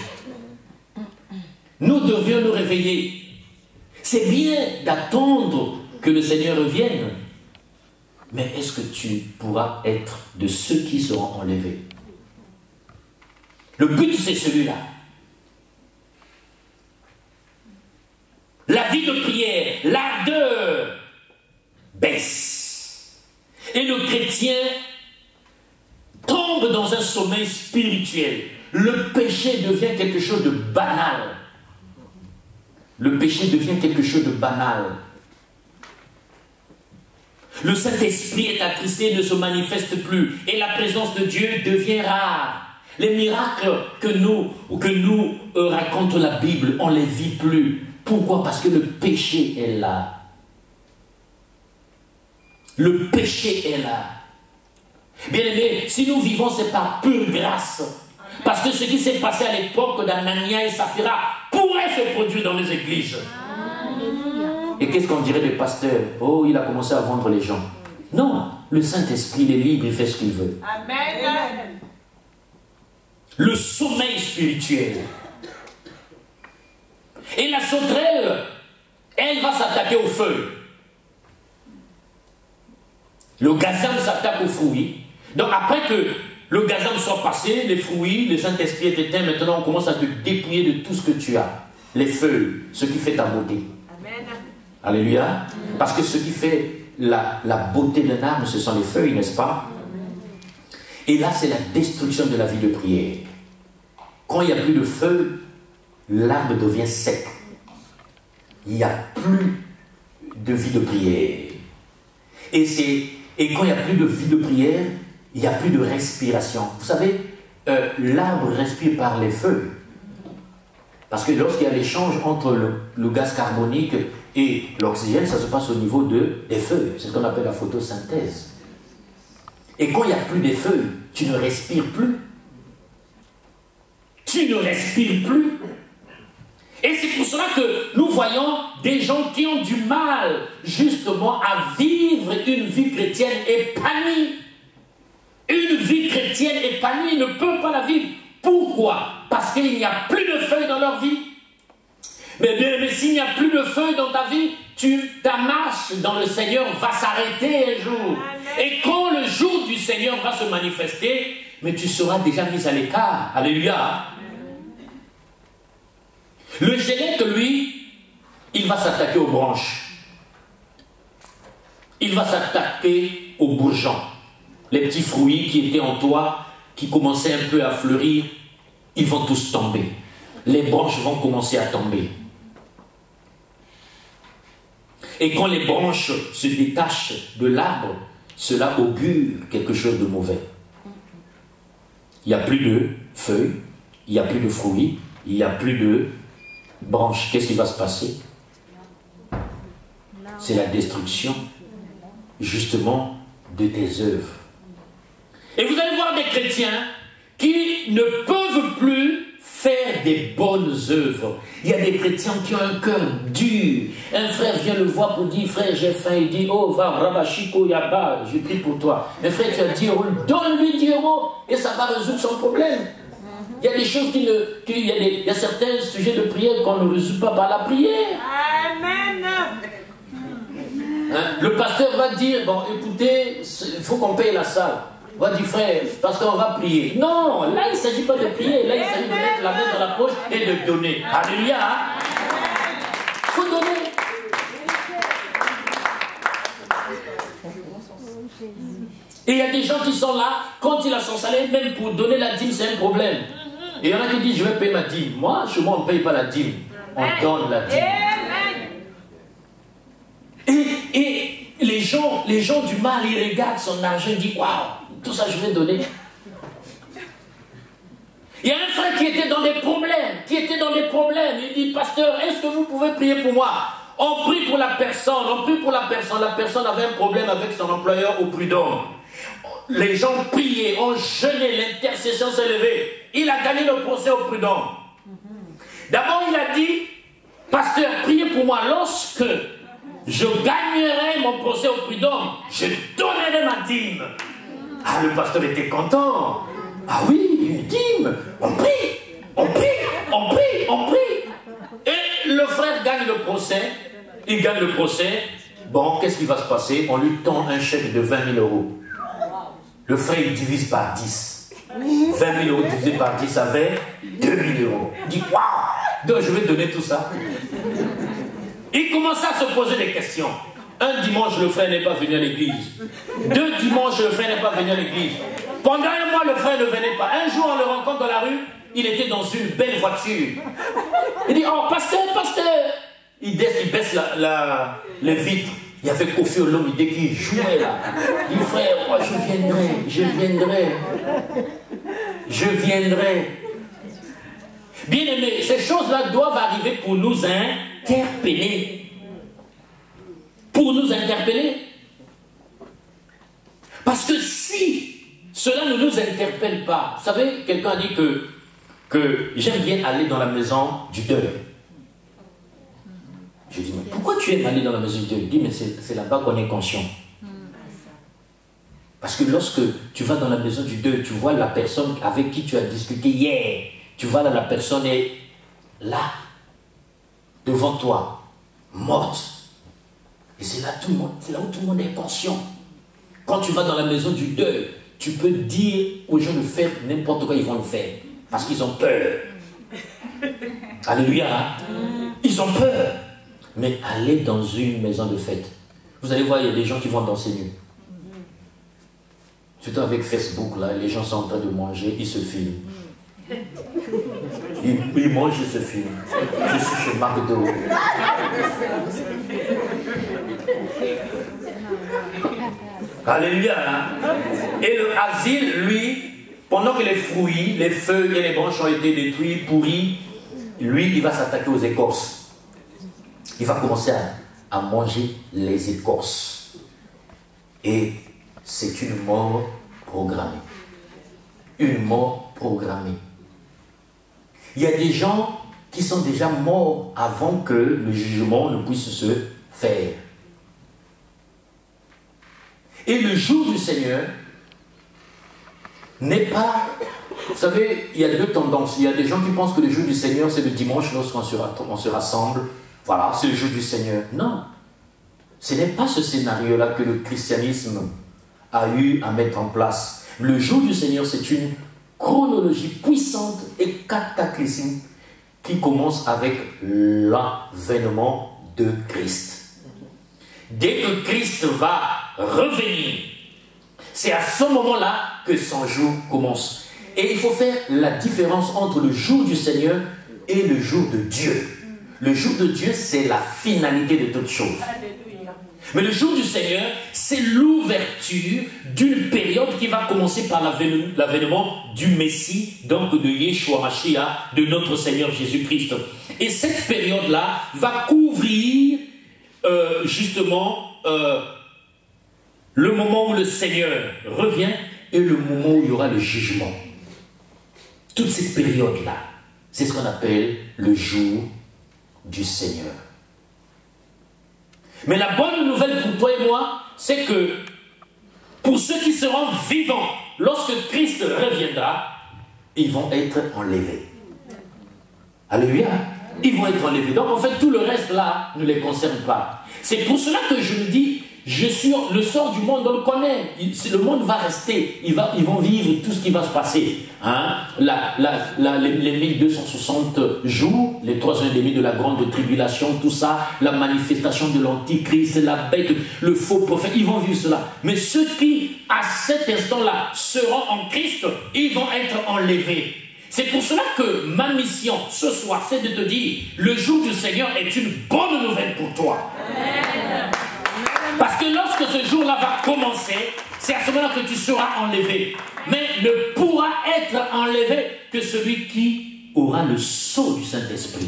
Nous devions nous réveiller. C'est bien d'attendre que le Seigneur revienne. Mais est-ce que tu pourras être de ceux qui seront enlevés? Le but, c'est celui-là. La vie de prière, l'ardeur baisse. Et le chrétien tombe dans un sommeil spirituel. Le péché devient quelque chose de banal. Le péché devient quelque chose de banal. Le Saint-Esprit est attristé, ne se manifeste plus. Et la présence de Dieu devient rare. Les miracles que nous raconte la Bible, on ne les vit plus. Pourquoi? Parce que le péché est là. Le péché est là. Bien aimé, si nous vivons, c'est par pure grâce. Parce que ce qui s'est passé à l'époque d'Anania et Saphira pourrait se produire dans les églises. Et qu'est-ce qu'on dirait des pasteurs? Oh, il a commencé à vendre les gens. Non, le Saint-Esprit, il est libre, il fait ce qu'il veut. Amen. Le sommeil spirituel. Et la sauterelle, elle va s'attaquer au feu. Le gazam s'attaque aux fruits. Donc après que le gazam soit passé, les fruits, le Saint-Esprit est éteint, maintenant on commence à te dépouiller de tout ce que tu as. Les feuilles, ce qui fait ta beauté. Amen. Alléluia. Parce que ce qui fait la beauté d'un arbre, ce sont les feuilles, n'est-ce pas? Et là, c'est la destruction de la vie de prière. Quand il n'y a plus de feuilles, l'arbre devient sec. Il n'y a plus de vie de prière. Et quand il n'y a plus de vie de prière, il n'y a plus de respiration. Vous savez, l'arbre respire par les feuilles. Parce que lorsqu'il y a l'échange entre le gaz carbonique et l'oxygène, ça se passe au niveau des feuilles. C'est ce qu'on appelle la photosynthèse. Et quand il n'y a plus de feuilles, tu ne respires plus. Tu ne respires plus. Et c'est pour cela que nous voyons des gens qui ont du mal justement à vivre une vie chrétienne épanouie. Une vie chrétienne épanouie ne peut pas la vivre. Pourquoi? Parce qu'il n'y a plus de feuilles dans leur vie. Mais s'il n'y a plus de feuilles dans ta vie, ta marche dans le Seigneur va s'arrêter un jour. Et quand le jour du Seigneur va se manifester, mais tu seras déjà mis à l'écart. Alléluia. Le génèque, lui, il va s'attaquer aux branches. Il va s'attaquer aux bourgeons. Les petits fruits qui étaient en toi, qui commençaient un peu à fleurir, ils vont tous tomber. Les branches vont commencer à tomber. Et quand les branches se détachent de l'arbre, cela augure quelque chose de mauvais. Il n'y a plus de feuilles, il n'y a plus de fruits, il n'y a plus de branches. Qu'est-ce qui va se passer? C'est la destruction, justement, de tes œuvres. Et vous allez voir des chrétiens qui ne peuvent plus faire des bonnes œuvres. Il y a des chrétiens qui ont un cœur dur. Un frère vient le voir pour dire, frère, j'ai faim. Il dit, oh, va, Rabashiko Yaba, j'ai pris pour toi. Un frère, tu as 10 euros, donne-lui 10 euros et ça va résoudre son problème. Il y a des choses il y a certains sujets de prière qu'on ne résout pas par la prière. Amen. Hein? Le pasteur va dire, bon, écoutez, il faut qu'on paye la salle. On va dire, frère, parce qu'on va prier. Non, là, il ne s'agit pas de prier. Là, il s'agit de mettre la main dans la poche et de donner. Alléluia. Il faut donner. Et il y a des gens qui sont là, quand il a son salaire, même pour donner la dîme, c'est un problème. Et il y en a qui disent, je vais payer ma dîme. Moi, chez moi, on ne paye pas la dîme. On donne la dîme. Et les gens du mal, ils regardent son argent et disent, waouh, tout ça, je vais donner. Il y a un frère qui était dans des problèmes. Il dit, pasteur, est-ce que vous pouvez prier pour moi? On prie pour la personne. La personne avait un problème avec son employeur au prud'homme. Les gens priaient, ont jeûné, l'intercession s'est levée. Il a gagné le procès au prud'homme. D'abord, il a dit, pasteur, priez pour moi. Lorsque je gagnerai mon procès au prud'homme, je donnerai ma dîme. Ah, le pasteur était content. Ah oui, une dîme. On prie. Et le frère gagne le procès. Il gagne le procès. Bon, qu'est-ce qui va se passer? On lui tend un chèque de 20 000 euros. Le frère, il divise par 10. 20 000 euros divisé par 10, ça fait 2 000 euros. Il dit, waouh, donc je vais donner tout ça. Il commence à se poser des questions. Un dimanche, le frère n'est pas venu à l'église. 2 dimanches, le frère n'est pas venu à l'église. Pendant un mois, le frère ne venait pas. Un jour, on le rencontre dans la rue. Il était dans une belle voiture. Il dit, oh, pasteur. Il baisse les vitres. Il y avait Kofi Olomide qui jouait là. Il dit, frère, moi je viendrai. Bien aimé, ces choses-là doivent arriver pour nous interpeller. Pour nous interpeller. Parce que si cela ne nous interpelle pas, vous savez, quelqu'un a dit que j'aime bien aller dans la maison du deuil. Je dis, mais pourquoi tu aimes aller dans la maison du deuil? Il dit, mais c'est là-bas qu'on est conscient. Parce que lorsque tu vas dans la maison du deuil, tu vois la personne avec qui tu as discuté hier, tu vois là, la personne est là, devant toi, morte. Et c'est là, là où tout le monde est conscient. Quand tu vas dans la maison du deuil, tu peux dire aux gens de faire n'importe quoi, ils vont le faire. Parce qu'ils ont peur. Alléluia. Hein? Ils ont peur. Mais allez dans une maison de fête. Vous allez voir, il y a des gens qui vont danser nus. Surtout avec Facebook, là, les gens sont en train de manger, ils se filment. Ils mangent, ils se filment. Je suis chez McDo. Alléluia. Hein? Et le asile, lui, pendant que les fruits, les feuilles et les branches ont été détruits, pourris, lui, il va s'attaquer aux écorces. Il va commencer à manger les écorces. Et c'est une mort programmée. Une mort programmée. Il y a des gens qui sont déjà morts avant que le jugement ne puisse se faire. Et le jour du Seigneur n'est pas... Vous savez, il y a deux tendances. Il y a des gens qui pensent que le jour du Seigneur, c'est le dimanche lorsqu'on se rassemble. Voilà, c'est le jour du Seigneur. Non. Ce n'est pas ce scénario-là que le christianisme a eu à mettre en place. Le jour du Seigneur, c'est une chronologie puissante et cataclysmique qui commence avec l'avènement de Christ. Dès que Christ va revenir, c'est à ce moment-là que son jour commence. Et il faut faire la différence entre le jour du Seigneur et le jour de Dieu. Le jour de Dieu, c'est la finalité de toutes choses. Mais le jour du Seigneur, c'est l'ouverture d'une période qui va commencer par l'avènement du Messie, donc de Yeshua Mashiach, de notre Seigneur Jésus-Christ. Et cette période-là va couvrir justement le moment où le Seigneur revient et le moment où il y aura le jugement. Toute cette période-là, c'est ce qu'on appelle le jour du Seigneur. Mais la bonne nouvelle pour toi et moi, c'est que pour ceux qui seront vivants, lorsque Christ reviendra, ils vont être enlevés. Alléluia. Ils vont être enlevés. Donc en fait, tout le reste là ne les concerne pas. C'est pour cela que je me dis, le sort du monde, on le connaît. Le monde va rester. Ils vont vivre tout ce qui va se passer. Hein? Les 1260 jours, les 3 ans et demi de la grande tribulation, tout ça, la manifestation de l'antichrist, la bête, le faux prophète, ils vont vivre cela. Mais ceux qui, à cet instant-là, seront en Christ, ils vont être enlevés. C'est pour cela que ma mission ce soir, c'est de te dire, le jour du Seigneur est une bonne nouvelle pour toi. Amen. Parce que lorsque ce jour-là va commencer, c'est à ce moment-là que tu seras enlevé. Mais ne pourra être enlevé que celui qui aura le sceau du Saint-Esprit.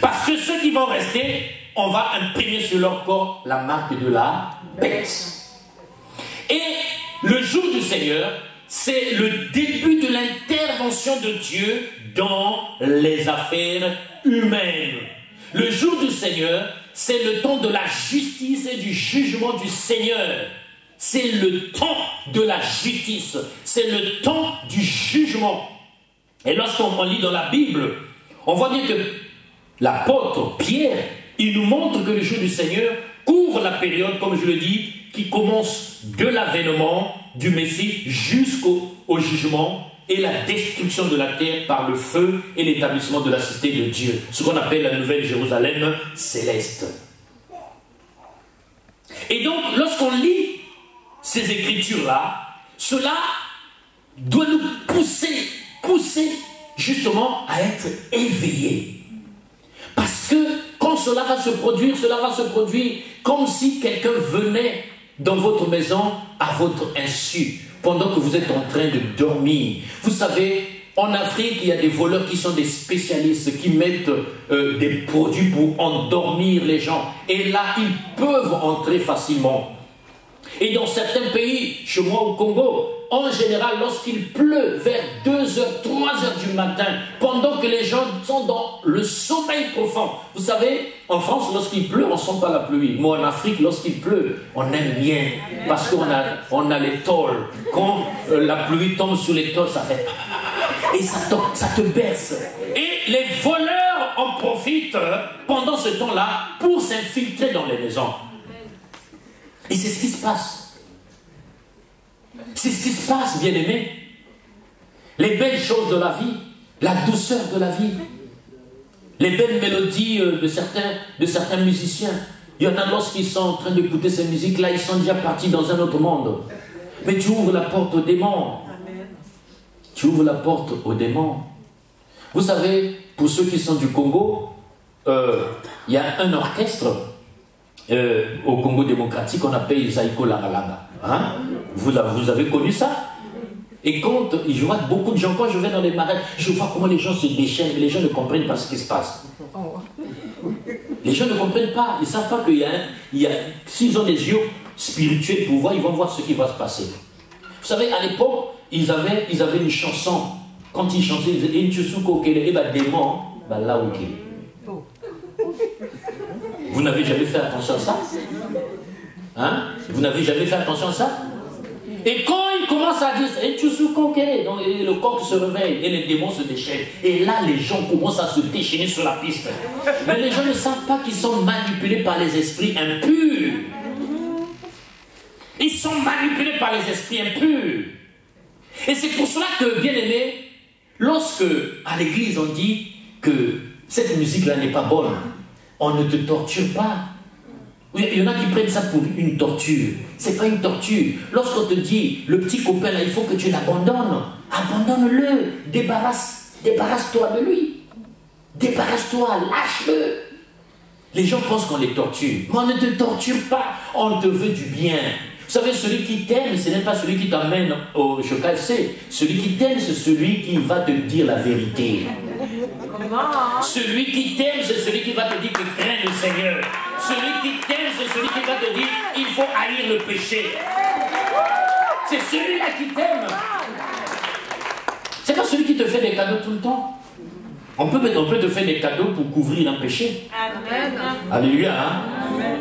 Parce que ceux qui vont rester, on va imprimer sur leur corps la marque de la bête. Et le jour du Seigneur, c'est le début de l'intervention de Dieu dans les affaires humaines. Le jour du Seigneur, c'est le temps de la justice et du jugement du Seigneur. C'est le temps de la justice. C'est le temps du jugement. Et lorsqu'on lit dans la Bible, on voit bien que l'apôtre Pierre, il nous montre que le jour du Seigneur couvre la période, comme je le dis, qui commence de l'avènement du Messie jusqu'au jugement et la destruction de la terre par le feu et l'établissement de la cité de Dieu. Ce qu'on appelle la Nouvelle Jérusalem céleste. Et donc, lorsqu'on lit ces écritures-là, cela doit nous pousser justement à être éveillés. Parce que quand quand cela va se produire, comme si quelqu'un venait dans votre maison à votre insu, pendant que vous êtes en train de dormir. Vous savez, en Afrique, il y a des voleurs qui sont des spécialistes, qui mettent des produits pour endormir les gens. Et là, ils peuvent entrer facilement. Et dans certains pays, chez moi au Congo, en général, lorsqu'il pleut vers 2h, 3h du matin, pendant que les gens sont dans le sommeil profond. Vous savez, en France, lorsqu'il pleut, on ne sent pas la pluie. Mais en Afrique, lorsqu'il pleut, on aime bien. Parce qu'on a les tôles. Quand la pluie tombe sur les tôles, ça fait... Et ça te berce. Et les voleurs en profitent pendant ce temps-là pour s'infiltrer dans les maisons. Et c'est ce qui se passe. C'est ce qui se passe, bien-aimés. Les belles choses de la vie, la douceur de la vie, les belles mélodies de certains musiciens. Il y en a lorsqu'ils sont en train d'écouter ces musiques-là, ils sont déjà partis dans un autre monde. Mais tu ouvres la porte aux démons. Tu ouvres la porte aux démons. Vous savez, pour ceux qui sont du Congo, il y a un orchestre au Congo démocratique qu'on appelle Zaiko Langalanga. Hein? Vous avez connu ça? Et quand je vois beaucoup de gens, quand je vais dans les marais, je vois comment les gens se déchaînent, les gens ne comprennent pas ce qui se passe. Les gens ne comprennent pas, ils ne savent pas qu'il y a s'ils ont des yeux spirituels pour voir, ils vont voir ce qui va se passer. Vous savez, à l'époque, ils avaient une chanson. Quand ils chantaient, ils disaient Inchusuko Kele, et bah démon, bah là ok. Vous n'avez jamais fait attention à ça? Hein? Vous n'avez jamais fait attention à ça? Et quand ils commencent à dire Inchusuko Kele, donc le corps se réveille et les démons se déchaînent. Et là, les gens commencent à se déchaîner sur la piste. Mais les gens ne savent pas qu'ils sont manipulés par les esprits impurs. Ils sont manipulés par les esprits impurs. Et c'est pour cela que, bien aimé, lorsque à l'église on dit que cette musique-là n'est pas bonne, on ne te torture pas. Il y en a qui prennent ça pour une torture. C'est pas une torture. Lorsqu'on te dit, le petit copain là, il faut que tu l'abandonnes, abandonne-le, débarrasse-toi de lui. Débarrasse-toi, lâche-le. Les gens pensent qu'on les torture. Mais on ne te torture pas, on te veut du bien. Vous savez, celui qui t'aime, ce n'est pas celui qui t'emmène au KFC. Celui qui t'aime, c'est celui qui va te dire la vérité. Celui qui t'aime, c'est celui qui va te dire que crains le Seigneur. Celui qui t'aime, c'est celui qui va te dire il faut haïr le péché. C'est celui-là qui t'aime. C'est pas celui qui te fait des cadeaux tout le temps. On peut te faire des cadeaux pour couvrir un péché. Amen. Alléluia. Hein? Amen.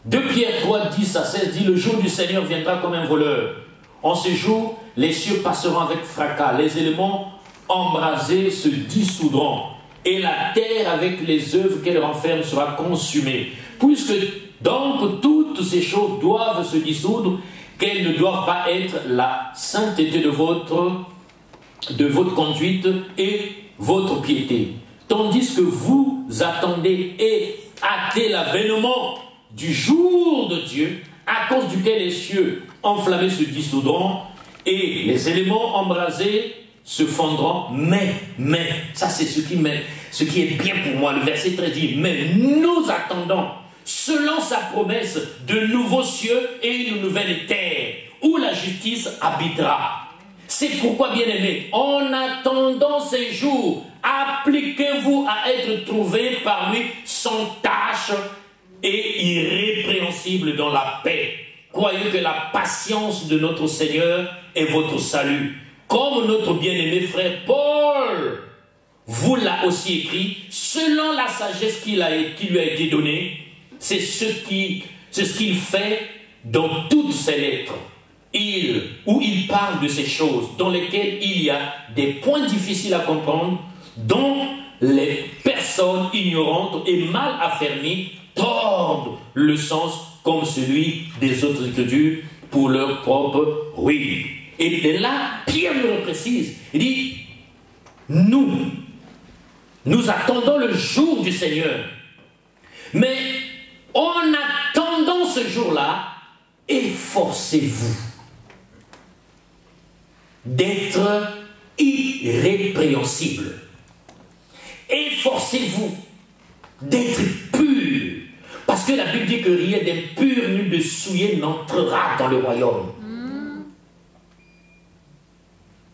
2 Pierre 3, 10 à 16 dit, le jour du Seigneur viendra comme un voleur. En ce jour, les cieux passeront avec fracas, les éléments embrasés se dissoudront, et la terre avec les œuvres qu'elle renferme sera consumée. Puisque donc toutes ces choses doivent se dissoudre, qu'elles ne doivent pas être la sainteté de votre conduite et votre piété. Tandis que vous attendez et hâtez l'avènement du jour de Dieu, à cause duquel les cieux enflammés se dissoudront et les éléments embrasés se fondront. Mais, ça c'est ce qui est bien pour moi. Le verset 13 dit, mais nous attendons, selon sa promesse, de nouveaux cieux et une nouvelle terre, où la justice habitera. C'est pourquoi, bien-aimés, en attendant ces jours, appliquez-vous à être trouvés par lui sans tache et irrépréhensible dans la paix. Croyez que la patience de notre Seigneur est votre salut. Comme notre bien-aimé frère Paul vous l'a aussi écrit, selon la sagesse qui lui a été donnée, c'est ce qu'il fait dans toutes ses lettres. Où il parle de ces choses dans lesquelles il y a des points difficiles à comprendre, dont les personnes ignorantes et mal affermies tordent le sens comme celui des autres écritures pour leur propre ruine. Et là, Pierre le précise, il dit, nous attendons le jour du Seigneur. Mais en attendant ce jour-là, efforcez-vous d'être irrépréhensible. Efforcez-vous d'être que la Bible dit que rien d'impur ni de souillé n'entrera dans le royaume.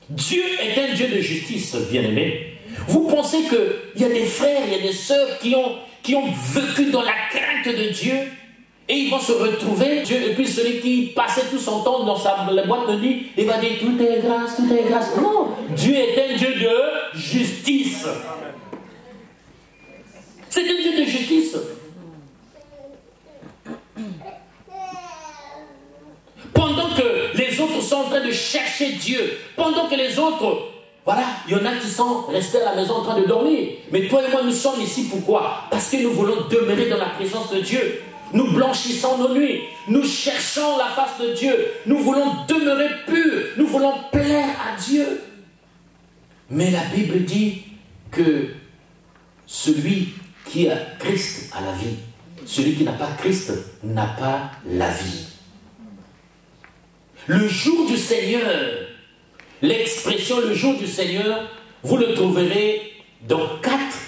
Dieu est un Dieu de justice, bien-aimé. Vous pensez qu'il y a des frères, il y a des sœurs qui ont vécu dans la crainte de Dieu et ils vont se retrouver, Dieu, et puis celui qui passait tout son temps dans la boîte de nuit, il va dire tout est grâce, tout est grâce. Non, Dieu est un Dieu de justice. C'est un Dieu de justice. Pendant que les autres sont en train de chercher Dieu, pendant que les autres, voilà, il y en a qui sont restés à la maison en train de dormir. Mais toi et moi, nous sommes ici pourquoi? Parce que nous voulons demeurer dans la présence de Dieu. Nous blanchissons nos nuits, nous cherchons la face de Dieu, nous voulons demeurer purs, nous voulons plaire à Dieu. Mais la Bible dit que celui qui a Christ a la vie, celui qui n'a pas Christ n'a pas la vie. Le jour du Seigneur, l'expression le jour du Seigneur, vous le trouverez dans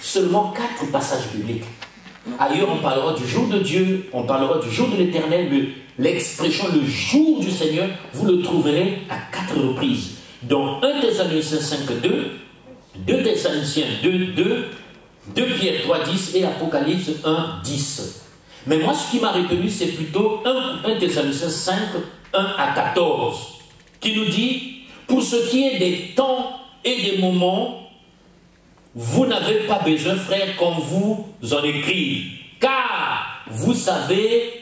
seulement quatre passages bibliques. Ailleurs, on parlera du jour de Dieu, on parlera du jour de l'Éternel, mais l'expression le jour du Seigneur, vous le trouverez à 4 reprises. Dans 1 Thessaloniciens 5, 2, 2 Thessaloniciens 2, 2, 2 Pierre 3, 10 et Apocalypse 1, 10. Mais moi, ce qui m'a retenu, c'est plutôt 1 Thessaloniciens 5, 1 à 14, qui nous dit, pour ce qui est des temps et des moments, vous n'avez pas besoin, frères, qu'on vous en écrive, car vous savez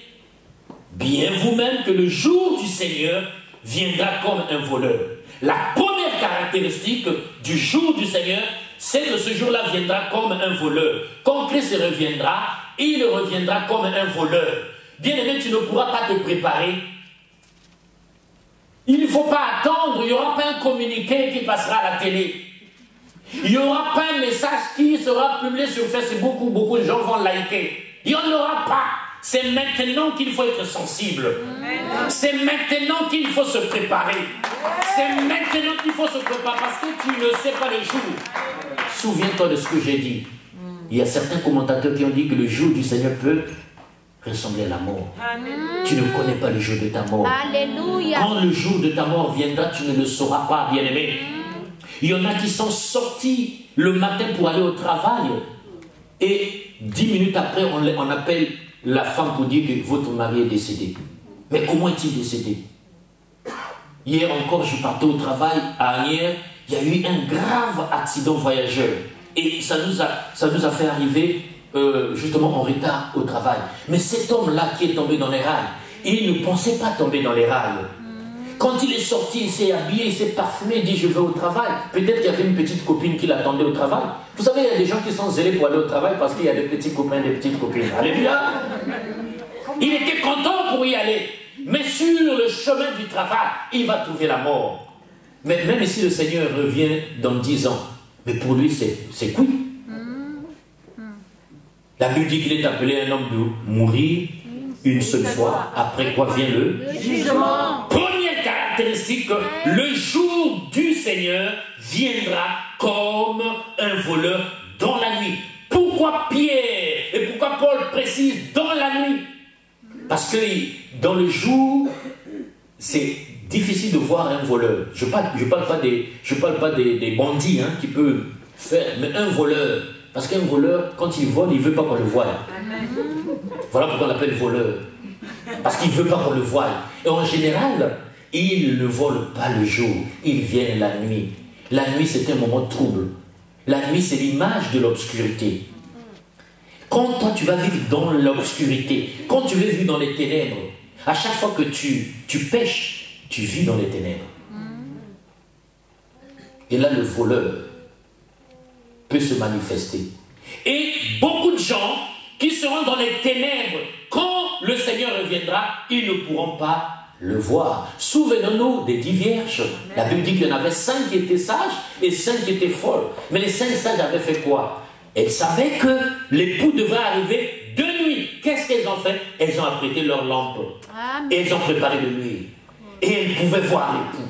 bien vous-même que le jour du Seigneur viendra comme un voleur. La première caractéristique du jour du Seigneur, c'est que ce jour-là viendra comme un voleur. Quand Christ reviendra, il reviendra comme un voleur. Bien-aimé, tu ne pourras pas te préparer. Il ne faut pas attendre, il n'y aura pas un communiqué qui passera à la télé. Il n'y aura pas un message qui sera publié sur Facebook où beaucoup de gens vont liker. Il n'y en aura pas. C'est maintenant qu'il faut être sensible. C'est maintenant qu'il faut se préparer. C'est maintenant qu'il faut se préparer parce que tu ne sais pas le jour. Souviens-toi de ce que j'ai dit. Il y a certains commentateurs qui ont dit que le jour du Seigneur peut ressembler à la mort. Tu ne connais pas le jour de ta mort. Alléluia. Quand le jour de ta mort viendra, tu ne le sauras pas, bien-aimé. Il y en a qui sont sortis le matin pour aller au travail et 10 minutes après, on appelle la femme pour dire que votre mari est décédé. Mais comment est-il décédé? Hier encore, je partais au travail à Agnières, il y a eu un grave accident voyageur et ça nous a fait arriver justement en retard au travail. Mais cet homme-là qui est tombé dans les rails, il ne pensait pas tomber dans les rails. Quand il est sorti, il s'est habillé, il s'est parfumé, il dit je vais au travail. Peut-être qu'il y avait une petite copine qui l'attendait au travail. Vous savez, il y a des gens qui sont zélés pour aller au travail parce qu'il y a des petits copains, des petites copines. Alléluia. Il était content pour y aller. Mais sur le chemin du travail, il va trouver la mort. Mais même si le Seigneur revient dans 10 ans, mais pour lui, c'est quoi? La Bible dit qu'il est appelé un homme de mourir une seule fois, après quoi vient le jugement. Première caractéristique, le jour du Seigneur viendra comme un voleur dans la nuit. Pourquoi Pierre et pourquoi Paul précise dans la nuit? Parce que dans le jour, c'est difficile de voir un voleur. Je parle pas des bandits qui peuvent faire, mais un voleur. Parce qu'un voleur, quand il vole, il ne veut pas qu'on le voie. Voilà pourquoi on l'appelle voleur. Parce qu'il ne veut pas qu'on le voie. Et en général, il ne vole pas le jour, il vient la nuit. La nuit, c'est un moment trouble. La nuit, c'est l'image de l'obscurité. Quand toi, tu vas vivre dans l'obscurité, quand tu veux vivre dans les ténèbres, à chaque fois que tu pêches, tu vis dans les ténèbres. Et là, le voleur peut se manifester. Et beaucoup de gens qui seront dans les ténèbres, quand le Seigneur reviendra, ils ne pourront pas le voir. Souvenons-nous des 10 vierges. La Bible dit qu'il y en avait 5 qui étaient sages et 5 qui étaient folles. Mais les 5 sages avaient fait quoi? Elles savaient que l'époux devait arriver de nuit. Qu'est-ce qu'elles ont fait? Elles ont apprêté leur lampe. Et elles ont préparé de nuit. Et elles pouvaient voir l'époux.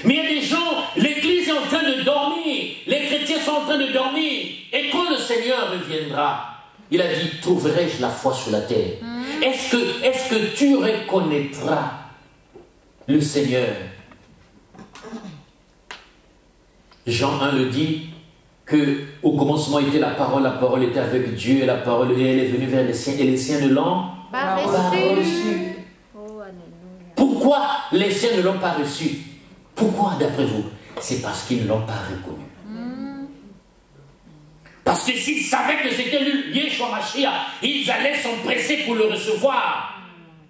Mais il y a des gens, l'église est en train de dormir. Les chrétiens sont en train de dormir. Et quand le Seigneur reviendra, Il a dit, trouverai-je la foi sur la terre? Est-ce que tu reconnaîtras le Seigneur? Jean 1 le dit, qu'au commencement était la parole était avec Dieu, et la parole elle est venue vers les siens, et les siens ne l'ont pas reçu. Pourquoi les siens ne l'ont pas reçu? Pourquoi d'après vous? C'est parce qu'ils ne l'ont pas reconnu. Parce que s'ils savaient que c'était lui, Yeshua Mashiach, ils allaient s'empresser pour le recevoir.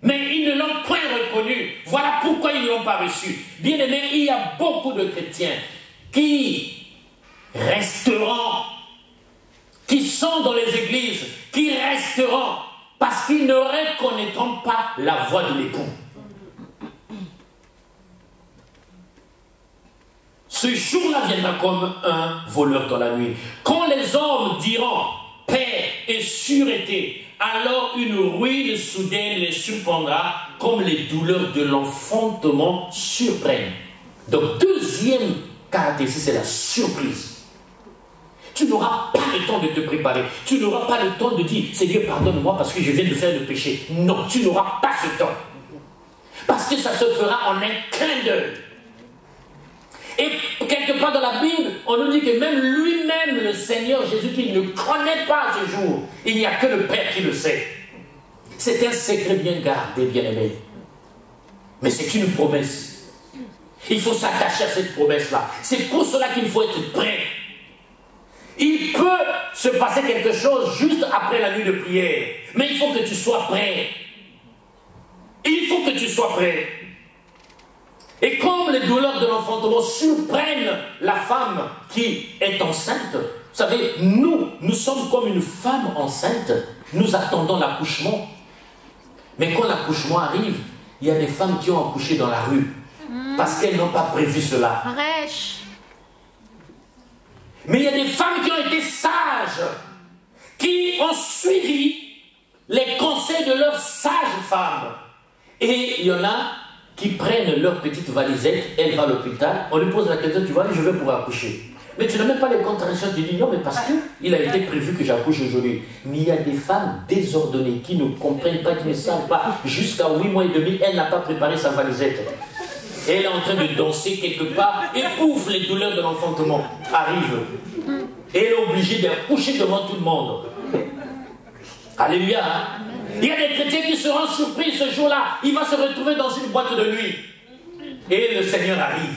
Mais ils ne l'ont point reconnu. Voilà pourquoi ils ne l'ont pas reçu. Bien aimé, il y a beaucoup de chrétiens qui resteront, qui sont dans les églises, qui resteront parce qu'ils ne reconnaîtront pas la voix de l'époux. Ce jour-là viendra comme un voleur dans la nuit. Quand les hommes diront paix et sûreté, alors une ruine soudaine les surprendra comme les douleurs de l'enfantement surprennent. Donc, deuxième caractéristique, c'est la surprise. Tu n'auras pas le temps de te préparer. Tu n'auras pas le temps de dire Seigneur, pardonne-moi parce que je viens de faire le péché. Non, tu n'auras pas ce temps. Parce que ça se fera en un clin d'œil. Et quelque part dans la Bible, on nous dit que même lui-même, le Seigneur Jésus-Christ, ne connaît pas ce jour. Il n'y a que le Père qui le sait. C'est un secret bien gardé, bien aimé. Mais c'est une promesse. Il faut s'attacher à cette promesse-là. C'est pour cela qu'il faut être prêt. Il peut se passer quelque chose juste après la nuit de prière. Mais il faut que tu sois prêt. Il faut que tu sois prêt. Et comme les douleurs de l'enfantement surprennent la femme qui est enceinte, vous savez, nous sommes comme une femme enceinte. Nous attendons l'accouchement. Mais quand l'accouchement arrive, il y a des femmes qui ont accouché dans la rue. Parce qu'elles n'ont pas prévu cela. Mais il y a des femmes qui ont été sages, qui ont suivi les conseils de leurs sages femmes. Et il y en a qui prennent leur petite valisette, elles vont à l'hôpital, on lui pose la question, tu vois, je vais pour accoucher. Mais tu n'as même pas les contractions, tu dis non, mais parce qu'il a été prévu que j'accouche aujourd'hui. Mais il y a des femmes désordonnées qui ne comprennent pas, qui ne savent pas, jusqu'à 8 mois et demi, elle n'a pas préparé sa valisette. Et elle est en train de danser quelque part, et pouf, les douleurs de l'enfantement arrivent. Et elle est obligée d'accoucher devant tout le monde. Alléluia, hein? Il y a des chrétiens qui seront surpris ce jour-là. Il va se retrouver dans une boîte de nuit. Et le Seigneur arrive.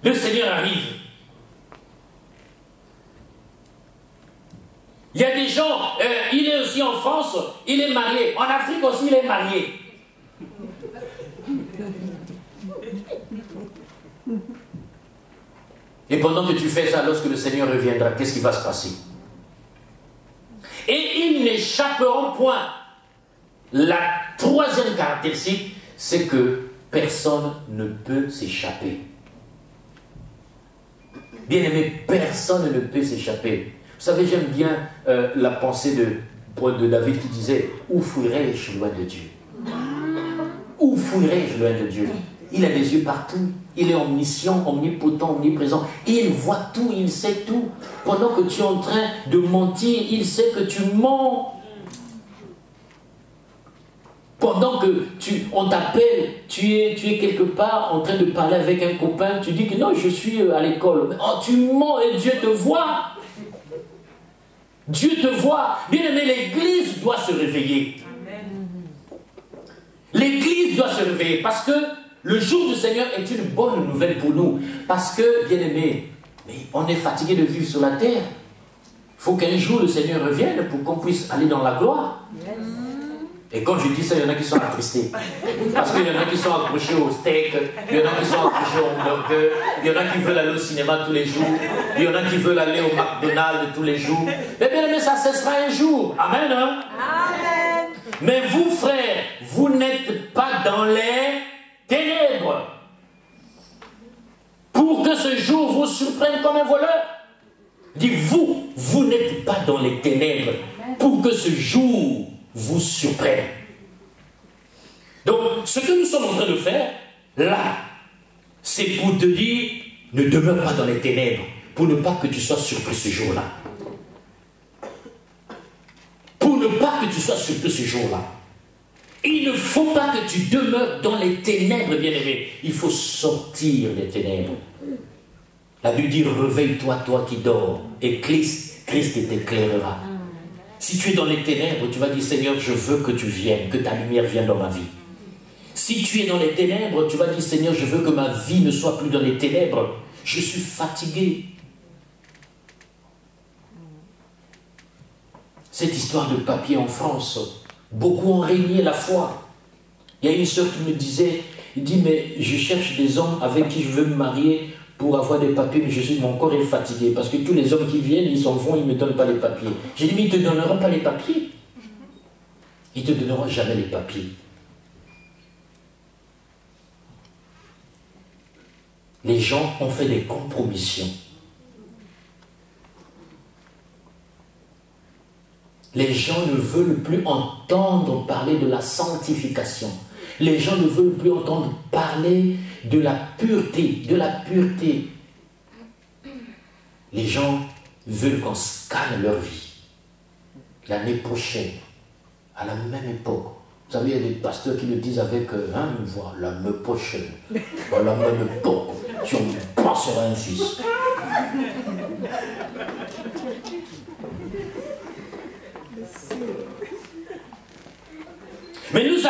Le Seigneur arrive. Il y a des gens, il est aussi en France, il est marié. En Afrique aussi, il est marié. Et pendant que tu fais ça, lorsque le Seigneur reviendra, qu'est-ce qui va se passer? Et ils n'échapperont point. La troisième caractéristique, c'est que personne ne peut s'échapper. Bien aimé, personne ne peut s'échapper. Vous savez, j'aime bien la pensée de David qui disait « Où fuirai-je loin de Dieu ?» Où fuirai-je loin de Dieu? Il a des yeux partout. Il est omniscient, omnipotent, omniprésent. Il voit tout, il sait tout. Pendant que tu es en train de mentir, il sait que tu mens. Pendant que on t'appelle, tu es quelque part en train de parler avec un copain, tu dis que non, je suis à l'école. Oh, tu mens et Dieu te voit. Dieu te voit. Bien aimé, l'Église doit se réveiller. L'Église doit se réveiller parce que le jour du Seigneur est une bonne nouvelle pour nous. Parce que, bien aimé, on est fatigué de vivre sur la terre. Il faut qu'un jour le Seigneur revienne pour qu'on puisse aller dans la gloire. Yes. Et quand je dis ça, il y en a qui sont attristés. Parce qu'il y en a qui sont accrochés au steak, il y en a qui sont accrochés au hamburger, il y en a qui veulent aller au cinéma tous les jours, il y en a qui veulent aller au McDonald's tous les jours. Mais bien aimé, ça cessera un jour. Amen, hein? Amen. Mais vous, frères, vous n'êtes pas dans les ténèbres. Pour que ce jour vous surprenne comme un voleur. Dites-vous, vous n'êtes pas dans les ténèbres. Pour que ce jour vous surprenne. Donc, ce que nous sommes en train de faire, là, c'est pour te dire, ne demeure pas dans les ténèbres. pour ne pas que tu sois surpris ce jour-là. Pour ne pas que tu sois surpris ce jour-là. Il ne faut pas que tu demeures dans les ténèbres, bien-aimé. Il faut sortir des ténèbres. La Bible dit, réveille-toi, toi qui dors, et Christ t'éclairera. Si tu es dans les ténèbres, tu vas dire, Seigneur, je veux que tu viennes, que ta lumière vienne dans ma vie. Si tu es dans les ténèbres, tu vas dire, Seigneur, je veux que ma vie ne soit plus dans les ténèbres. Je suis fatigué. Cette histoire de papier en France, beaucoup ont régné la foi. Il y a une sœur qui me disait, il dit, mais je cherche des hommes avec qui je veux me marier pour avoir des papiers, mais mon corps est fatigué, parce que tous les hommes qui viennent, ils s'en vont, ils ne me donnent pas les papiers. J'ai dit, mais ils ne te donneront pas les papiers. Ils ne te donneront jamais les papiers. Les gens ont fait des compromissions. Les gens ne veulent plus entendre parler de la sanctification. Les gens ne veulent plus entendre parler de la pureté, Les gens veulent qu'on scanne leur vie. L'année prochaine, à la même époque, vous savez, il y a des pasteurs qui le disent avec une voix, l'année prochaine, à la même époque, tu en passeras un fils. Mais nous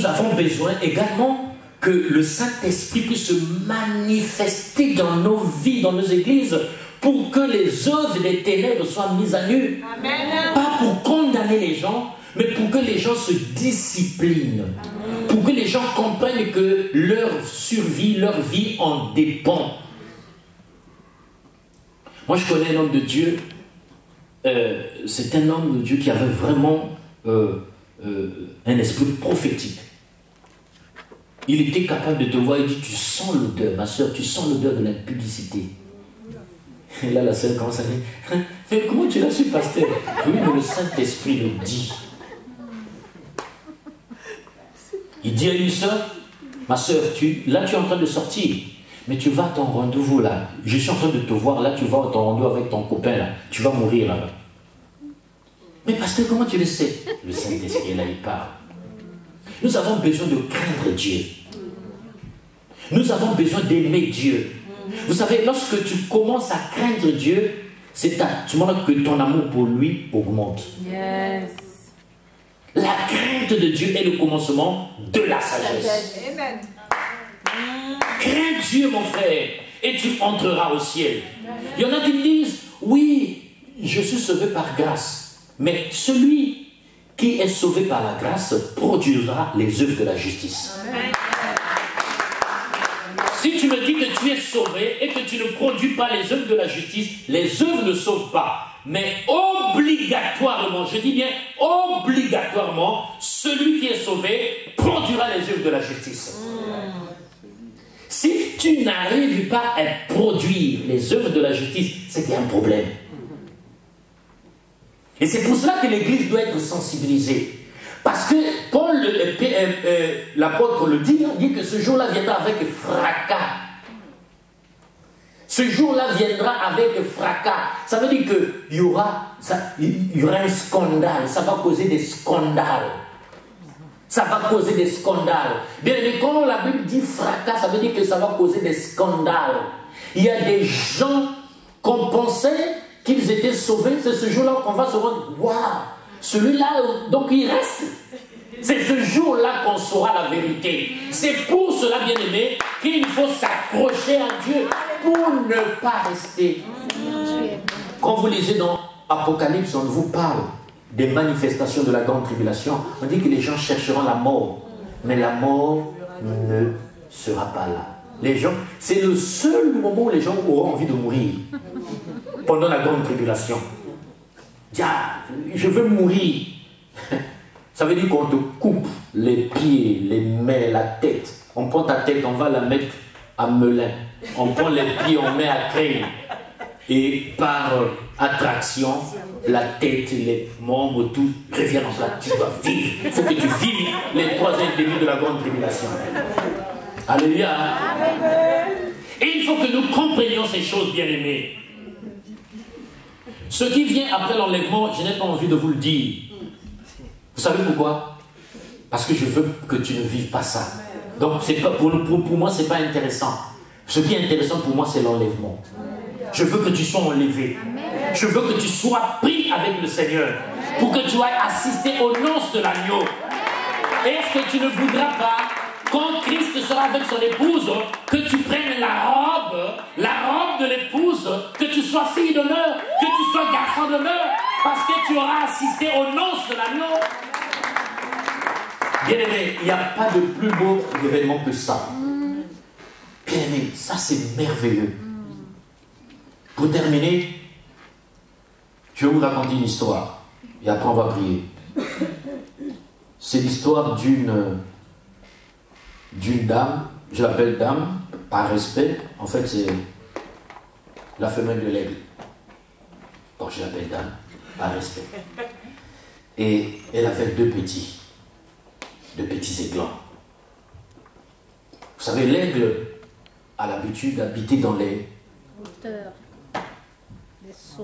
avons besoin également que le Saint-Esprit puisse se manifester dans nos vies, dans nos églises, pour que les œuvres des ténèbres soient mises à nu. Amen. Pas pour condamner les gens, mais pour que les gens se disciplinent. Amen. Pour que les gens comprennent que leur survie, leur vie en dépend. Moi, je connais un homme de Dieu. C'est un homme de Dieu qui avait vraiment un esprit prophétique. Il était capable de te voir et dit, tu sens l'odeur, ma soeur, tu sens l'odeur de l'impudicité. Et là, la sœur commence à dire, mais comment tu l'as su, pasteur? Oui, mais le Saint-Esprit le dit. Il dit à une sœur, ma soeur, là tu es en train de sortir, mais tu vas à ton rendez-vous là. Je suis en train de te voir, là tu vas à ton rendez-vous avec ton copain là. Tu vas mourir là-bas. Mais pasteur, comment tu le sais? Le Saint-Esprit là, il parle. Nous avons besoin de craindre Dieu. Nous avons besoin d'aimer Dieu. Vous savez, lorsque tu commences à craindre Dieu, c'est à ce moment-là que ton amour pour lui augmente. Yes. La crainte de Dieu est le commencement de la sagesse. Amen. Crains Dieu, mon frère, et tu entreras au ciel. Il y en a qui disent, oui, je suis sauvé par grâce. Mais celui qui est sauvé par la grâce produira les œuvres de la justice. Amen. Si tu me dis que tu es sauvé et que tu ne produis pas les œuvres de la justice, les œuvres ne sauvent pas. Mais obligatoirement, je dis bien obligatoirement, celui qui est sauvé produira les œuvres de la justice. Si tu n'arrives pas à produire les œuvres de la justice, c'est qu'il y a un problème. Et c'est pour cela que l'Église doit être sensibilisée. Parce que Paul, l'apôtre le dit que ce jour-là viendra avec fracas. Ce jour-là viendra avec fracas. Ça veut dire qu'il y aura un scandale. Ça va causer des scandales. Ça va causer des scandales. Bien, mais quand la Bible dit fracas, ça veut dire que ça va causer des scandales. Il y a des gens qu'on pensait qu'ils étaient sauvés. C'est ce jour-là qu'on va se rendre. Waouh! Celui-là, donc il reste. C'est ce jour-là qu'on saura la vérité. C'est pour cela, bien-aimé, qu'il faut s'accrocher à Dieu pour ne pas rester. Quand vous lisez dans Apocalypse, on vous parle des manifestations de la grande tribulation. On dit que les gens chercheront la mort, mais la mort ne sera pas là. Les gens, c'est le seul moment où les gens auront envie de mourir pendant la grande tribulation. Je veux mourir. Ça veut dire qu'on te coupe les pieds, les mains, la tête. On prend ta tête, on va la mettre à Melun. On prend les pieds, on met à Creil. Et par attraction, la tête, les membres, tout reviennent en place. Tu dois vivre. Il faut que tu vives les 3 ans et demi de la grande tribulation. Alléluia. Il Il faut que nous comprenions ces choses, bien-aimés. Ce qui vient après l'enlèvement, je n'ai pas envie de vous le dire. Vous savez pourquoi? Parce que je veux que tu ne vives pas ça. Donc pas, pour moi, ce n'est pas intéressant. Ce qui est intéressant pour moi, c'est l'enlèvement. Je veux que tu sois enlevé. Je veux que tu sois pris avec le Seigneur. Pour que tu ailles assister aux noces de l'agneau. Est-ce que tu ne voudras pas, quand Christ sera avec son épouse, que tu prennes la robe de l'épouse, que tu sois fille d'honneur, que tu sois garçon d'honneur, parce que tu auras assisté aux noces de l'agneau? Bien-aimé, il n'y a pas de plus beau événement que ça. Bien-aimé, ça c'est merveilleux. Pour terminer, je vais vous raconter une histoire. Et après on va prier. C'est l'histoire d'une dame, je l'appelle dame, par respect. En fait, c'est la femelle de l'aigle. Bon, je l'appelle dame, par respect. Et elle avait deux petits aiglons. Vous savez, l'aigle a l'habitude d'habiter dans les hauteurs,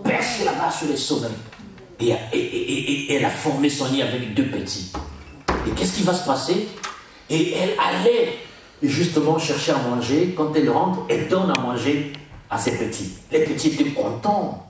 perché là-bas sur les sommets. Et elle a formé son nid avec deux petits. Et qu'est-ce qui va se passer? Et elle allait justement chercher à manger. Quand elle rentre, elle donne à manger à ses petits. Les petits étaient contents.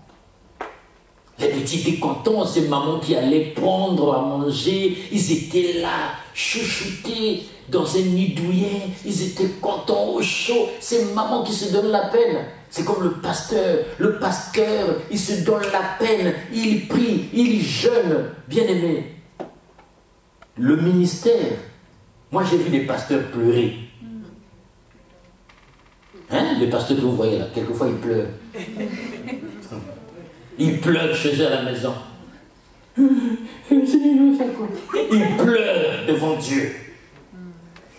Les petits étaient contents. C'est maman qui allait prendre à manger. Ils étaient là, chouchoutés dans un nid douillet. Ils étaient contents au chaud. C'est maman qui se donne la peine. C'est comme le pasteur. Le pasteur, il se donne la peine. Il prie, il jeûne. Bien-aimé, le ministère, moi j'ai vu des pasteurs pleurer. Hein? Les pasteurs que vous voyez là, quelquefois ils pleurent. Ils pleurent chez eux à la maison. Ils pleurent devant Dieu.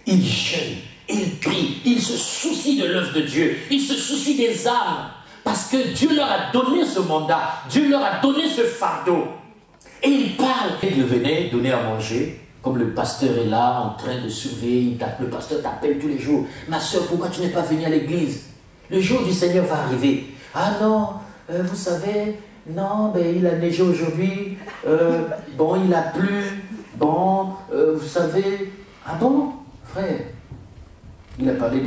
Ils jeûnent, ils prient, ils se soucient de l'œuvre de Dieu. Ils se soucient des âmes. Parce que Dieu leur a donné ce mandat. Dieu leur a donné ce fardeau. Et ils parlent. Ils venaient donner à manger. Comme le pasteur est là, en train de surveiller, le pasteur t'appelle tous les jours. Ma soeur, pourquoi tu n'es pas venue à l'église? Le jour du Seigneur va arriver. Ah non, vous savez, non, ben, il a neigé aujourd'hui. Bon, il a plu. Bon, vous savez. Ah bon, frère? Il a parlé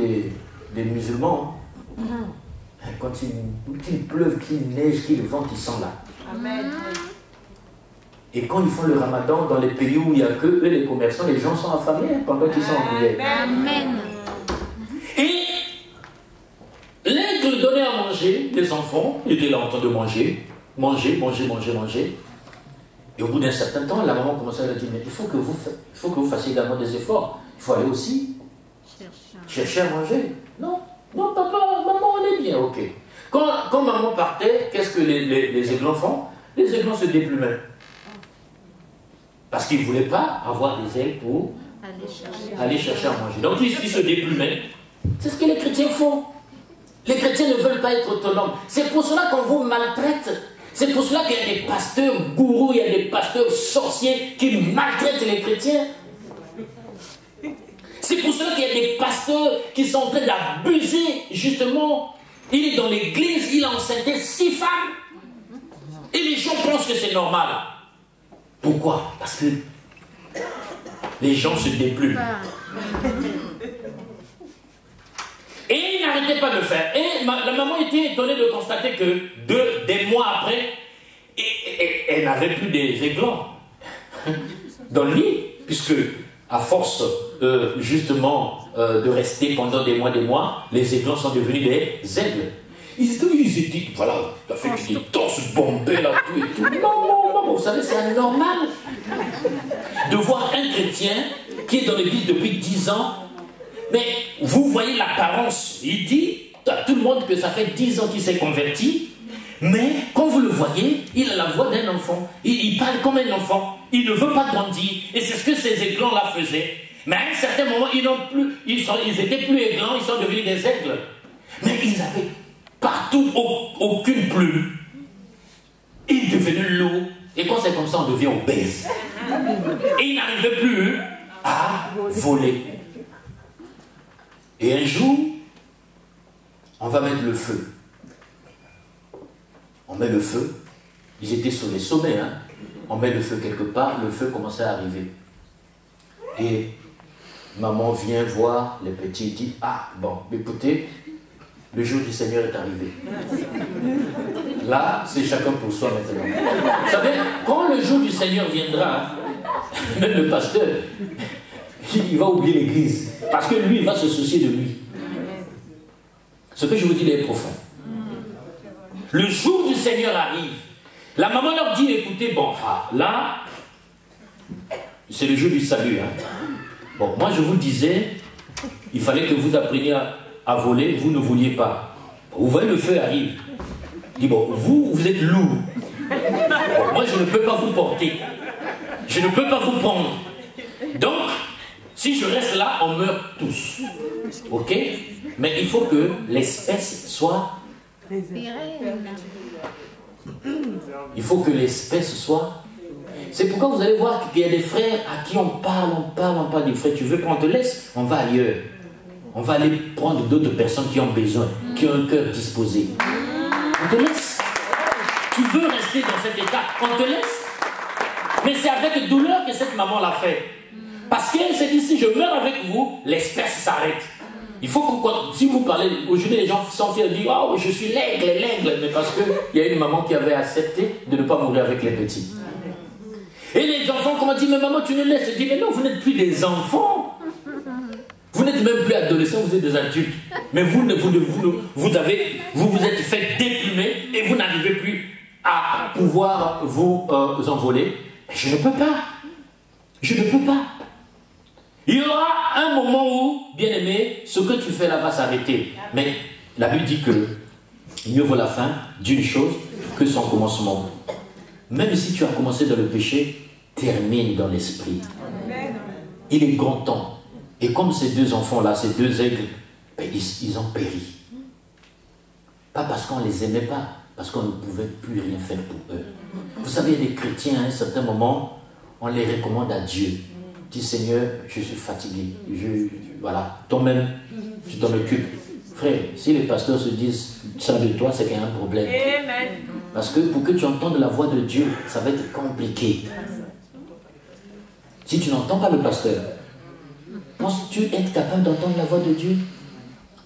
des musulmans. Quand il pleuve, qu'il neige, qu'il vente, ils sont là. Amen. Et quand ils font le ramadan, dans les pays où il n'y a que eux, les commerçants, les gens sont affamés pendant qu'ils sont en prière. Amen. Et l'aigle donnait à manger, les enfants étaient là en train de manger. Manger. Et au bout d'un certain temps, la maman commençait à leur dire, mais il faut que vous fassiez également des efforts. Il faut aller aussi chercher à manger. Non, papa, maman, on est bien, ok. Quand maman partait, qu'est-ce que les aiglons font? Les aiglons se déplumaient. Parce qu'ils ne voulaient pas avoir des ailes pour aller chercher à manger. Donc ils se déplumaient. C'est ce que les chrétiens font. Les chrétiens ne veulent pas être autonomes. C'est pour cela qu'on vous maltraite. C'est pour cela qu'il y a des pasteurs gourous, il y a des pasteurs sorciers qui maltraitent les chrétiens. C'est pour cela qu'il y a des pasteurs qui sont en train d'abuser, justement. Il est dans l'église, il a enceinté 6 femmes. Et les gens pensent que c'est normal. Pourquoi? Parce que les gens se déplument. Et il n'arrêtait pas de le faire. Et la maman était étonnée de constater que des mois après, elle n'avait plus des aiglons dans le lit. Puisque, à force justement de rester pendant des mois, les aiglons sont devenus des aigles. Ils étaient, voilà, t'as fait des torses bombés là, tout et tout. Non, vous savez, c'est anormal de voir un chrétien qui est dans l'église depuis 10 ans, mais vous voyez l'apparence. Il dit à tout le monde que ça fait 10 ans qu'il s'est converti, mais quand vous le voyez, il a la voix d'un enfant. Il parle comme un enfant. Il ne veut pas grandir. Et c'est ce que ces aiglons-là faisaient. Mais à un certain moment, ils étaient plus aiglons, ils sont devenus des aigles. Mais ils avaient partout aucune plume. Ils devenaient lourds. Et quand c'est comme ça, on devient obèse. Et ils n'arrivaient plus à voler. Et un jour, on va mettre le feu. On met le feu. Ils étaient sur les sommets, hein. On met le feu quelque part, le feu commençait à arriver. Et maman vient voir les petits et dit, ah bon, écoutez, le jour du Seigneur est arrivé. Là, c'est chacun pour soi maintenant. Vous savez, quand le jour du Seigneur viendra, même le pasteur, il va oublier l'église. Parce que lui, il va se soucier de lui. Ce que je vous dis est profond. Le jour du Seigneur arrive. La maman leur dit, écoutez, bon, là, c'est le jour du salut. Hein. Bon, moi je vous disais, il fallait que vous appreniez à voler, vous ne vouliez pas. Vous voyez, le feu arrive. Il dit, bon, vous êtes lourd. Bon, moi je ne peux pas vous porter. Je ne peux pas vous prendre. Donc, si je reste là, on meurt tous. Ok? Mais il faut que l'espèce soit... Il faut que l'espèce soit... C'est pourquoi vous allez voir qu'il y a des frères à qui on parle des frères. Tu veux qu'on te laisse? On va ailleurs. On va aller prendre d'autres personnes qui ont besoin, qui ont un cœur disposé. On te laisse. Tu veux rester dans cet état? On te laisse. Mais c'est avec douleur que cette maman l'a fait. Parce qu'elle s'est dit, si je meurs avec vous, l'espèce s'arrête. Il faut que, si vous parlez, aujourd'hui les gens sont fiers de dire, oh, je suis l'aigle, mais parce qu'il y a une maman qui avait accepté de ne pas mourir avec les petits. Et les enfants, comment dire, mais maman, tu nous laisses. Je dis, mais non, vous n'êtes plus des enfants. Vous n'êtes même plus adolescents, vous êtes des adultes. Mais vous vous êtes fait déplumer et vous n'arrivez plus à pouvoir vous envoler. Mais je ne peux pas. Je ne peux pas. Il y aura un moment où, bien aimé, ce que tu fais là va s'arrêter. Mais la Bible dit que mieux vaut la fin d'une chose que son commencement. Même si tu as commencé dans le péché, termine dans l'esprit. Il est grand temps. Et comme ces deux enfants-là, ces deux aigles, ben, ils ont péri. Pas parce qu'on ne les aimait pas, parce qu'on ne pouvait plus rien faire pour eux. Vous savez, il y a des chrétiens, à un certain moment, on les recommande à Dieu. Dis Seigneur, je suis fatigué. Voilà, toi-même, tu t'en occupes. Frère, si les pasteurs se disent ça de toi, c'est qu'il y a un problème. Amen. Parce que pour que tu entendes la voix de Dieu, ça va être compliqué. Si tu n'entends pas le pasteur, penses-tu être capable d'entendre la voix de Dieu?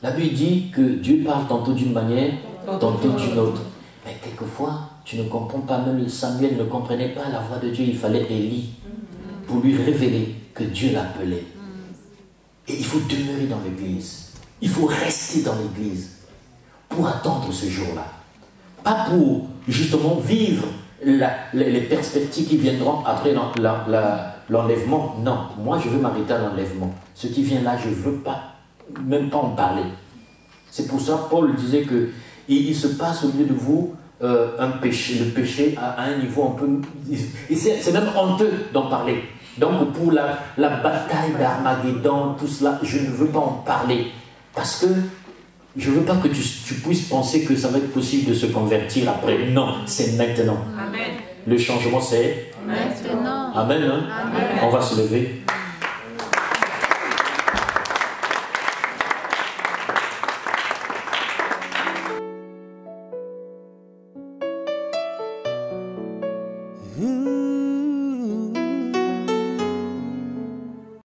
La Bible dit que Dieu parle tantôt d'une manière, tantôt d'une autre. Mais quelquefois, tu ne comprends pas, même Samuel ne comprenait pas la voix de Dieu, il fallait Élie pour lui révéler que Dieu l'appelait. Et il faut demeurer dans l'église. Il faut rester dans l'église pour attendre ce jour-là. Pas pour justement vivre les perspectives qui viendront après l'enlèvement. Non, moi je veux m'arrêter à l'enlèvement. Ce qui vient là, je ne veux pas, même pas en parler. C'est pour ça que Paul disait que il se passe au milieu de vous un péché, le péché à un niveau un peu... C'est même honteux d'en parler. Donc pour la bataille d'Armageddon, tout cela, je ne veux pas en parler. Parce que je ne veux pas que tu puisses penser que ça va être possible de se convertir après. Non, c'est maintenant. Amen. Le changement, c'est maintenant. Amen, hein? Amen. On va se lever.